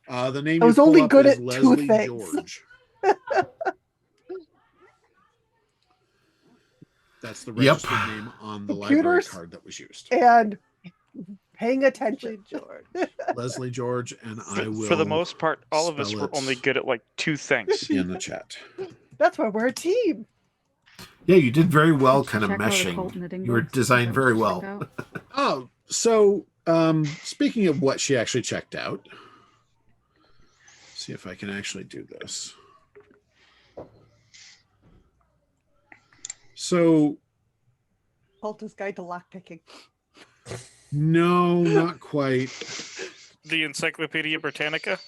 The name I was you pull only up good is at Leslie 2 things. George. That's the Yep. registered name on the library Computers card that was used. and paying attention. George. Leslie George, and I will. For the most part, all of us spell were it only good at like 2 things. in the chat. That's why we're a team. Yeah, you did very well, Did you kind of check all the cult meshing. knitting You were books? designed Is that very what you well. checked out? Oh, so speaking of what she actually checked out, see if I can actually do this. So Cultist Guide to Lockpicking. no, not quite. The Encyclopedia Britannica.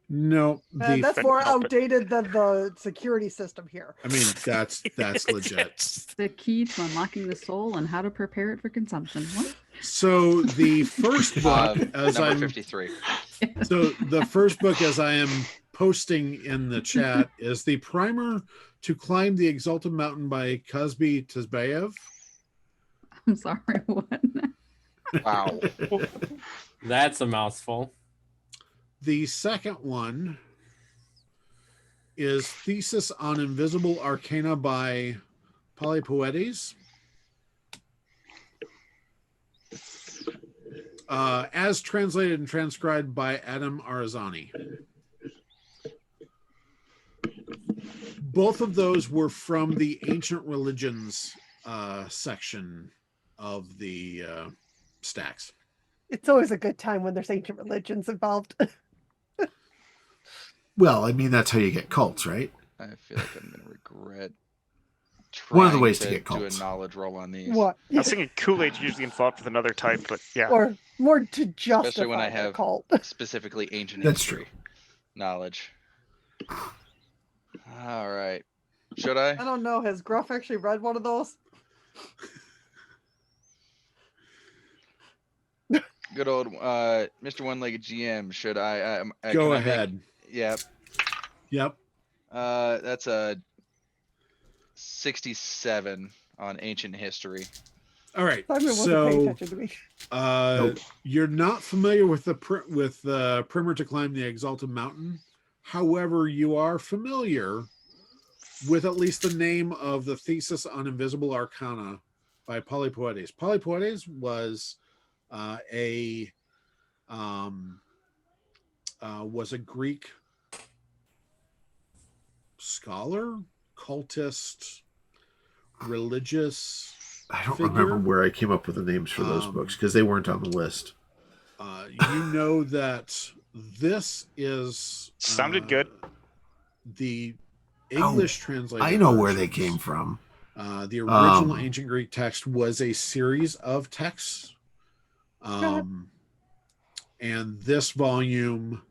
No, That's more outdated than the security system here. I mean, that's legit. The key to unlocking the soul and how to prepare it for consumption. What? So the first book, as number I'm 53. So the first book, as I am posting in the chat, is The Primer to Climb the Exalted Mountain by Cosby Tizbayev. I'm sorry, what? Wow. That's a mouthful. The second one is Thesis on Invisible Arcana by Polypoetes. As translated and transcribed by Adam Arizani. Both of those were from the ancient religions section of the stacks. It's always a good time when there's ancient religions involved. Well, I mean, that's how you get cults, right? I feel like I'm going to regret One of the trying ways to get do a cults. knowledge roll on these. What? I was thinking Kool-Aid's usually involved with another type, but yeah. Or more to justify Especially when I the have cult. specifically ancient That's history knowledge. All right. Should I? I don't know. Has Gruff actually read one of those? Good old Mr. One-Legged GM. Should I? Go can I ahead. Yep. Yep. That's a 67 on ancient history. All right. Simon wasn't paying attention to me. Nope. You're not familiar with the Primer to Climb the Exalted Mountain. However, you are familiar with at least the name of the Thesis on Invisible Arcana by Polypoetes. Polypoetes was a Greek scholar, cultist, religious. I don't figure. remember where I came up with the names for those books, because they weren't on the list. You know that this is Sounded good. The English translation. I know where they came from. The original ancient Greek text was a series of texts. And this volume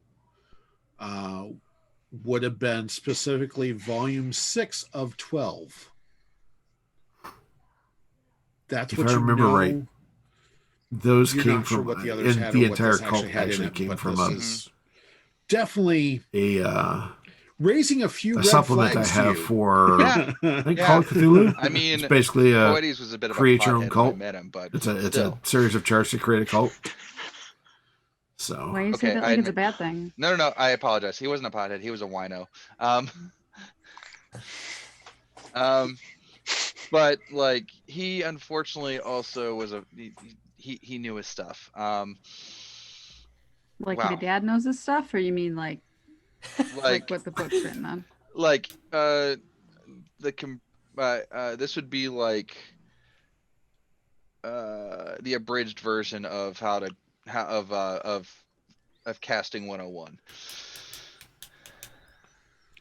would have been specifically volume 6 of 12. That's If what I you remember know. right, those You're came not sure from, what the others and had the or what entire this cult had in actually it, came but from this is definitely raising a few a red supplement I flags to have you. for Yeah. I think Yeah. Call of Cthulhu. I mean, it's basically a Poetes was a bit of create a your own pothead cult. when I met him, but It's a still. series of charts to create a cult. So Why you say that like it's a bad thing? No. I apologize. He wasn't a pothead. He was a wino. But like he unfortunately also was he knew his stuff. Like wow. my dad knows this stuff, or you mean like Like what the book's written on? like this would be like the abridged version of of casting 101.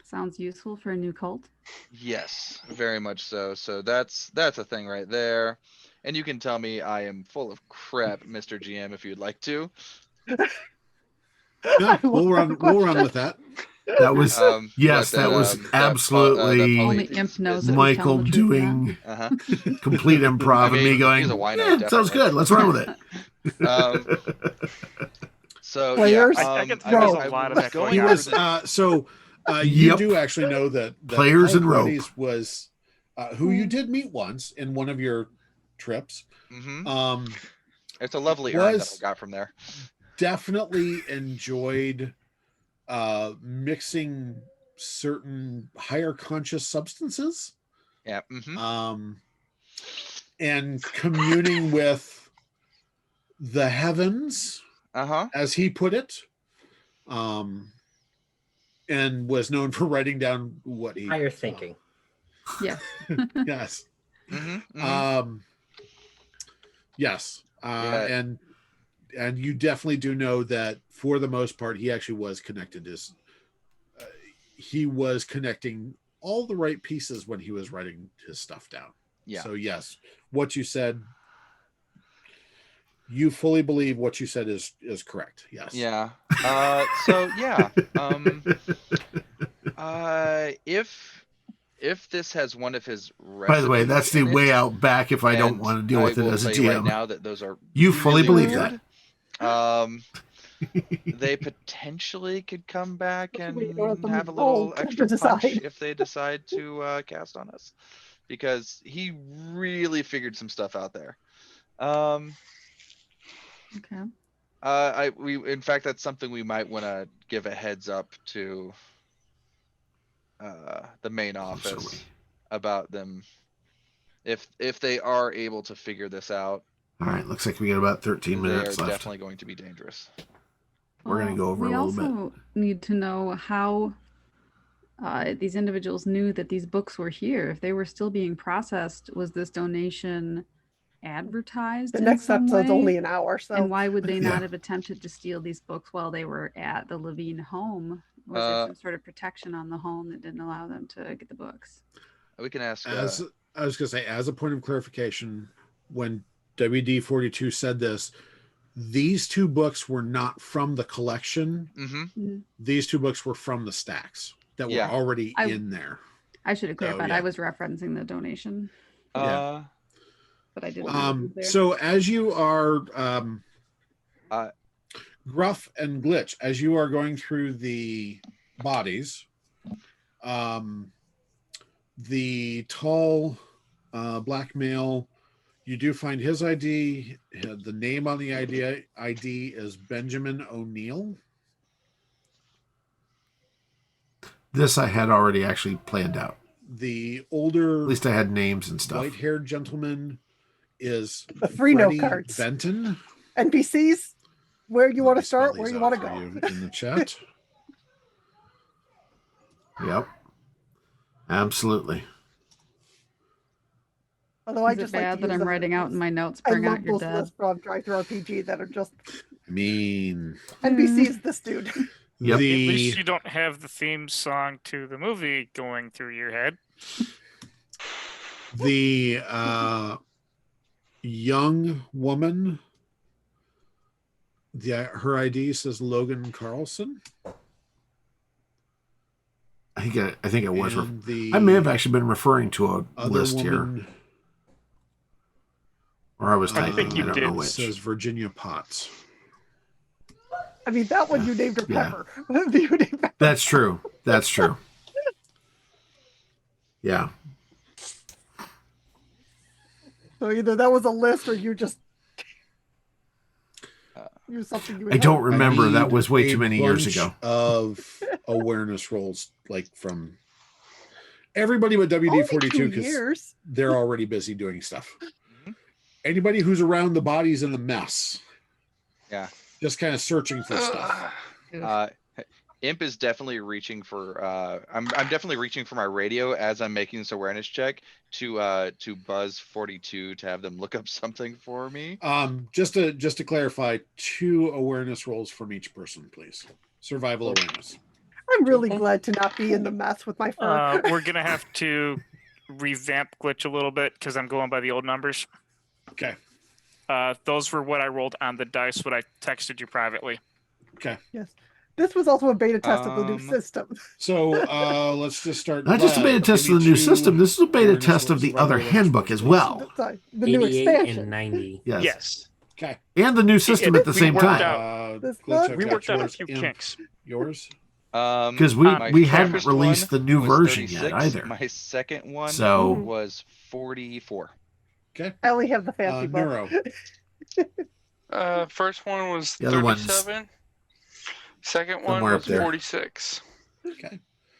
Sounds useful for a new cult. Yes, very much so. So that's a thing right there. And you can tell me I am full of crap, Mr. GM, if you'd like to. Yeah, we'll run with that. That was yes, that was absolutely Only Imp knows that he's Michael telling the truth in doing Uh-huh. complete improv, and me going, he's a wino, yeah, sounds definitely. good. Let's run with it. So Players, yeah, I can tell I there's was a lot of that going going on. through the- You Yep. do actually know that Players and rope. Buddies was who you did meet once in one of your trips. Mhm. It's a lovely urn that I got from there. Definitely enjoyed mixing certain higher conscious substances. Yeah. And communing with the heavens, as he put it. And was known for writing down what he higher thinking. Yeah. Yes. Mm-hmm. Yes. Yeah. And you definitely do know that for the most part, he actually was connected. He was connecting all the right pieces when he was writing his stuff down. Yeah. So yes, what you said, you fully believe what you said is correct. Yes. Yeah. So yeah. If this has one of his recipes By the way, that's the in way it, out back if I don't and want to deal with I it will as a tell you GM. right now that those are You fully really believe weird. that. They potentially could come back and We don't have to have a move little on to extra decide. punch if they decide to cast on us, because he really figured some stuff out there. Okay. In fact, that's something we might want to give a heads up to the main office about them, if they are able to figure this out. All right, looks like we got about 13 minutes They are left. definitely going to be dangerous. We're going to go over a little bit. We also need to know how these individuals knew that these books were here. If they were still being processed, was this donation advertised The in next some episode's way? only an hour, so And why would they Yeah. not have attempted to steal these books while they were at the Levine home? Was there some sort of protection on the home that didn't allow them to get the books? We can ask. As I was going to say, as a point of clarification, when WD-42 said this, these two books were not from the collection. Mm-hmm. These two books were from the stacks that were already in there. I should have clarified. yeah. I was referencing the donation. Yeah. But I didn't. So as you are Gruff and Glitch, as you are going through the bodies, the tall black male, you do find his ID. The name on the ID is Benjamin O'Neill. This I had already actually planned out. The older, at least I had names and stuff. White-haired gentleman is the free note Freddie cards. Benton. NPCs, where you want to Spell start, where these you out want to for go. you in the chat. Yep. Absolutely. Although I Is it just like bad to that use I'm them writing out in my notes, I bring love out your those dead. lists from Drive-Thru RPG that are just I mean, NPCs. This dude. Yep. At least you don't have the theme song to the movie going through your head. The young woman, her ID says Logan Carlson. I think it was. And I may have actually been referring to a other list woman, here, or I was I typing. think you I don't did. know which. says Virginia Potts. I mean, that one you named her Yeah. Pepper. You named Pepper. That's true. That's true. Yeah. So either that was a list or you just use something you. I don't remember. remember. That need was way a too many years bunch ago. Of awareness rolls, like from everybody but Only WD-42, 2 because years. they're already busy doing stuff. Anybody who's around the bodies in the mess, Yeah. just kind of searching for stuff. Imp is definitely reaching for. I'm definitely reaching for my radio as I'm making this awareness check to buzz 42 to have them look up something for me. Just to clarify, 2 awareness rolls from each person, please. Survival awareness. I'm really glad to not be in the mess with my fur. We're gonna have to revamp glitch a little bit because I'm going by the old numbers. Okay. Those were what I rolled on the dice when I texted you privately. Okay. Yes. This was also a beta test of the new system. So let's just start. Not just a beta test of the new system. This is a beta test of the other handbook as well. The new 88 expansion. and 90. Yes. Okay. And the new system at the same time. We worked out a few kinks. Yours? Because My we hadn't first released the one new was version 36. yet either. My second one So- was 44. Okay. I only have the fancy book. Neuro. First one was The other one's 37. Second one somewhere up was there. 46. Okay.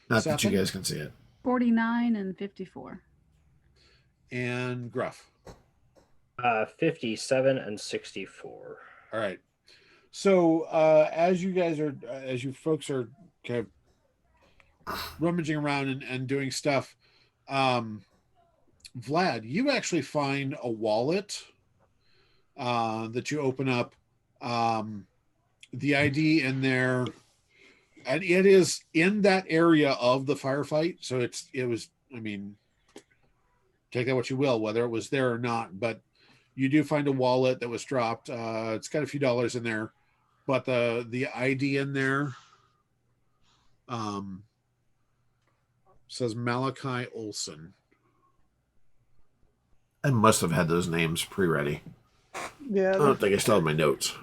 Not that you Sapling? guys can see it. 49 and 54. And Gruff. 57 and 64. All right. So as you folks are kind of rummaging around and doing stuff, Vlad, you actually find a wallet that you open up. The ID in there, and it is in that area of the firefight. So it was. I mean, take that what you will, whether it was there or not. But you do find a wallet that was dropped. It's got a few dollars in there, but the ID in there says Malachi Olson. I must have had those names pre-ready. Yeah. I don't think I still have my notes.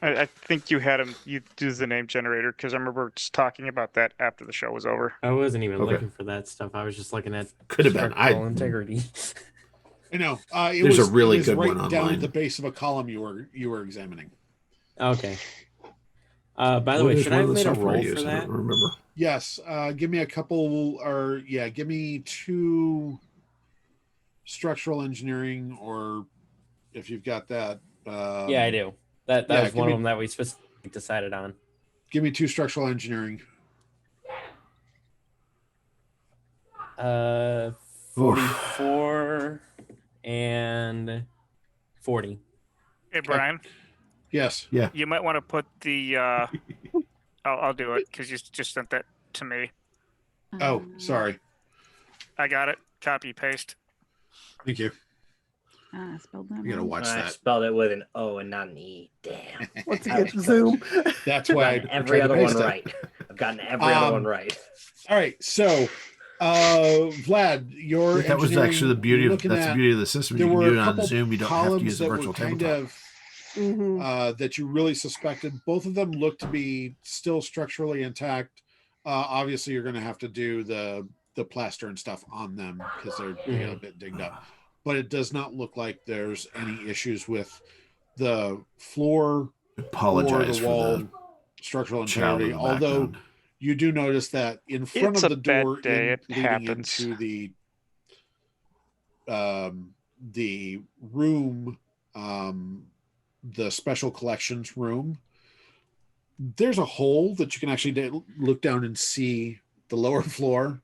I think you had him. You do the name generator because I remember just talking about that after the show was over. I wasn't even Okay. looking for that stuff. I was just looking at Could have been. structural integrity. I know. There's a really it was good right one down online. at the base of a column you were examining. Okay. By the way, There's should I one have of the made a software I roll use, for I that? don't remember. Yes. Give me a couple, or give me 2 structural engineering, or if you've got that. Yeah, I do. That yeah, was give one me- of them that we specifically decided on. Give me 2 structural engineering. 44 and 40. Hey, Brian. Yes. Yeah. You might want to put the. I'll do it because you just sent that to me. Oh, sorry. I got it. Copy paste. Thank you. I spelled that You gotta wrong. watch I that. spelled it with an O and not an E. Damn. Once I again, was Zoom. That's I've why gotten I every tried to other one paste it. right. I've gotten every other one right. All right. So, Vlad, your That was engineering, actually the beauty you're of looking that's the at- beauty of the system. there You can were do a it on couple Zoom. You don't have to columns use a that were virtual kind tabletop. of Mhm. that you really suspected. Both of them look to be still structurally intact. Obviously, you're going to have to do the plaster and stuff on them because they're a bit digged up. But it does not look like there's any issues with the floor Apologize or the for wall the structural child in integrity. the Although background. you do notice that in front It's of a the bad door day. It leading happens. into the room, the special collections room, there's a hole that you can actually look down and see the lower floor.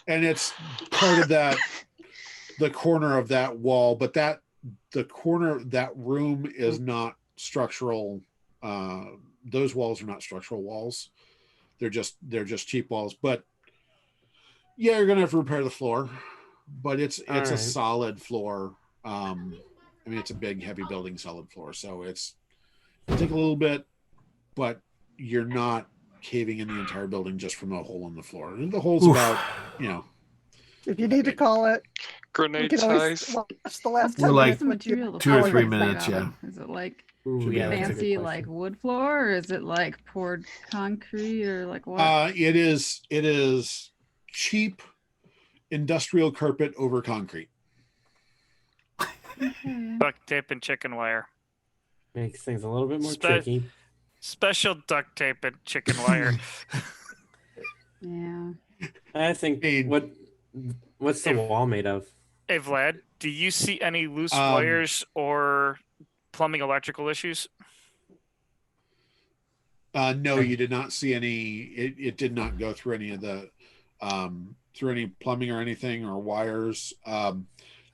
And it's part of the corner of that wall, but the corner of that room is not structural. Those walls are not structural walls. They're just cheap walls. But yeah, you're gonna have to repair the floor, but it's a right. solid floor. I mean, it's a big, heavy building, solid floor, so it'll take a little bit, but you're not caving in the entire building just from a hole in the floor. The hole's about, If you need to call it, we Grenade can always size. watch the last We're 10 like minutes once you 2 or power 3 gets back minutes, on. yeah. Is it like Ooh, Should be yeah, that's a good fancy question. like wood floor, or is it like poured concrete, or like what? It is cheap industrial carpet over concrete. Okay. Duct tape and chicken wire. Makes things a little bit more Spe- tricky. Special duct tape and chicken wire. Yeah. I think Hey. what's the wall made of? Hey, Vlad, do you see any loose Um, wires or plumbing electrical issues? No, you did not see any. It did not go through any of the through any plumbing or anything or wires.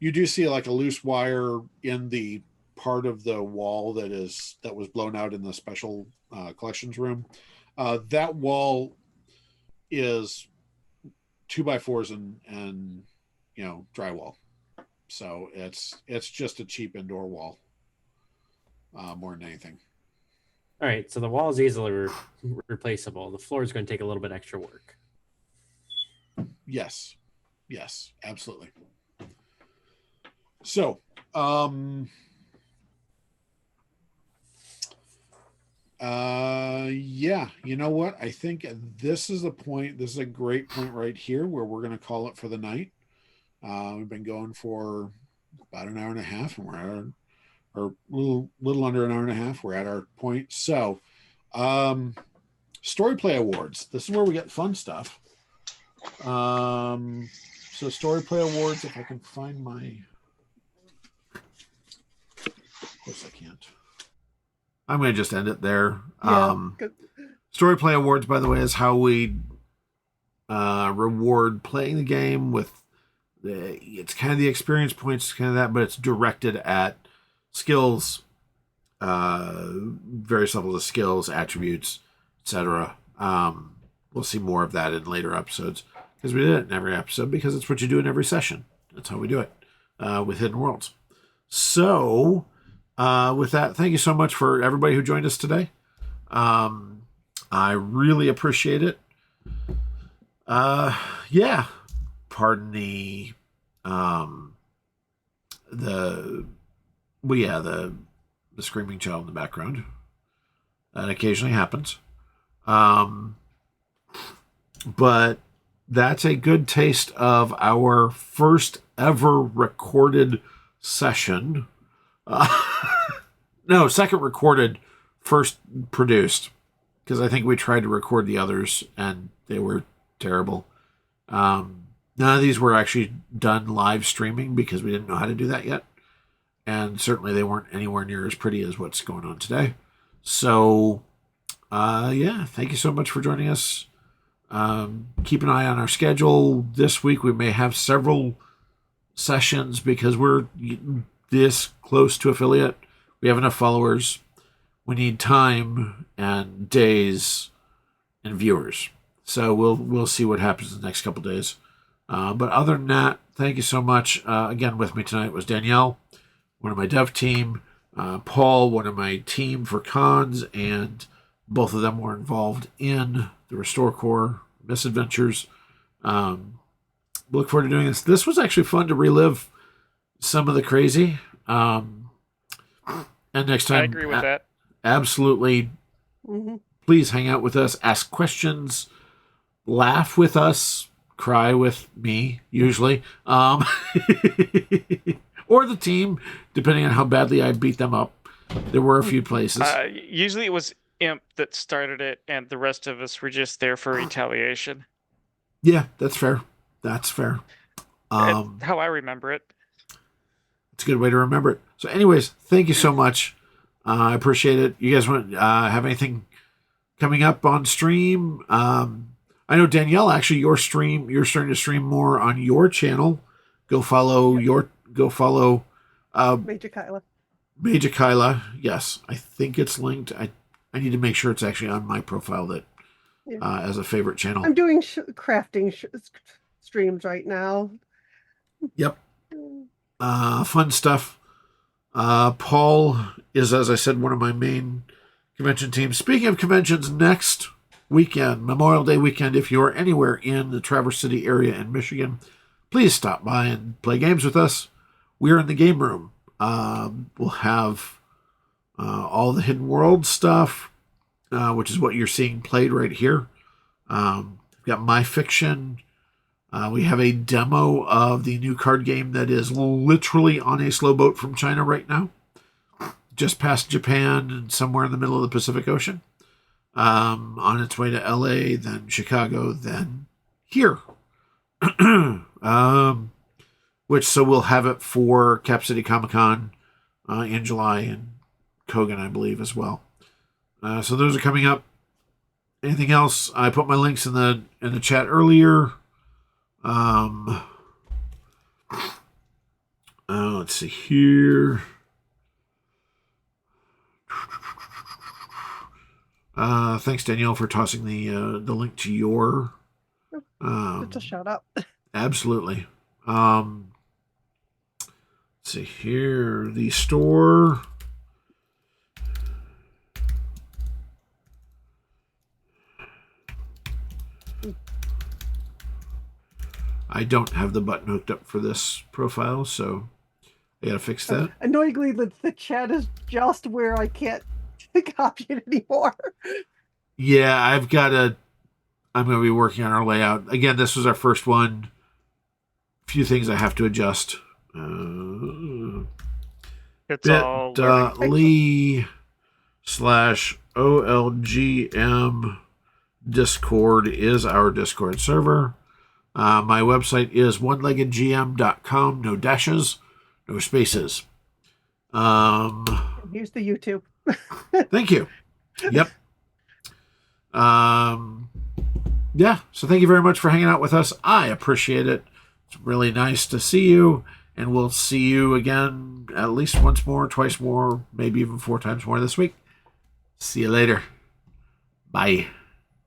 You do see like a loose wire in the part of the wall that was blown out in the special collections room. That wall is 2x4s and drywall, so it's just a cheap indoor wall more than anything. All right, so the wall is easily replaceable. The floor is going to take a little bit extra work. Yes, absolutely. So, yeah, you know what? I think this is the point. This is a great point right here where we're going to call it for the night. We've been going for about an hour and a half, and we're at or little under an hour and a half. We're at our point. So, Story Play Awards. This is where we get fun stuff. So Story Play Awards, if I can find my... Of course I can't. I'm going to just end it there. Yeah, Story Play Awards, by the way, is how we reward playing the game with... it's kind of the experience points, kind of that, but it's directed at skills, various levels of skills, attributes, etc. We'll see more of that in later episodes because we did it in every episode because it's what you do in every session. That's how we do it with Hidden Worlds. So with that, thank you so much for everybody who joined us today. I really appreciate it. Yeah, pardon the screaming child in the background. That occasionally happens. But that's a good taste of our first ever recorded session. No, second recorded, first produced. Because I think we tried to record the others and they were terrible. None of these were actually done live streaming because we didn't know how to do that yet. And certainly they weren't anywhere near as pretty as what's going on today. So, yeah, thank you so much for joining us. Keep an eye on our schedule. This week we may have several sessions because we're this close to affiliate. We have enough followers. We need time and days and viewers. So we'll see what happens in the next couple days. But other than that, thank you so much. Again, with me tonight was Danielle, one of my dev team, Paul, one of my team for cons, and both of them were involved in the Restore Core misadventures. Look forward to doing this. This was actually fun to relive some of the crazy. And next time, I agree with that. Absolutely. Mm-hmm. Please hang out with us, ask questions, laugh with us, cry with me, usually. Or the team, depending on how badly I beat them up. There were a few places. Usually it was Imp that started it, and the rest of us were just there for retaliation. Yeah, that's fair. That's fair. That's how I remember it. It's a good way to remember it. So anyways, thank you so much. I appreciate it. You guys want have anything coming up on stream? I know Danielle, actually you're starting to stream more on your channel. Go follow Major Kyla. Major Kyla. Yes, I think it's linked. I need to make sure it's actually on my profile that as a favorite channel. I'm doing crafting streams right now. Yep. Fun stuff. Paul is, as I said, one of my main convention teams. Speaking of conventions, next weekend, Memorial Day weekend, if you're anywhere in the Traverse City area in Michigan, please stop by and play games with us. We're in the game room. We'll have all the Hidden World stuff, which is what you're seeing played right here. We've got My Fiction. We have a demo of the new card game that is literally on a slow boat from China right now, just past Japan and somewhere in the middle of the Pacific Ocean, on its way to LA, then Chicago, then here. So we'll have it for Cap City Comic Con in July and Kogan, I believe, as well. So those are coming up. anything else? I put my links in the chat earlier. Let's see here. Thanks, Danielle, for tossing the link to your. It's a shout out. Absolutely. Let's see here. The store. I don't have the button hooked up for this profile, so I gotta fix that. Annoyingly, the chat is just where I can't copy it anymore. Yeah, I'm gonna be working on our layout. Again, this was our first one. A few things I have to adjust. It's all learning. bit.ly/OLGM Discord is our Discord server. My website is oneleggedgm.com. No dashes, no spaces. Here's the YouTube. Thank you. Yep. Yeah, so thank you very much for hanging out with us. I appreciate it. It's really nice to see you, and we'll see you again at least once more, twice more, maybe even 4 times more this week. See you later. Bye.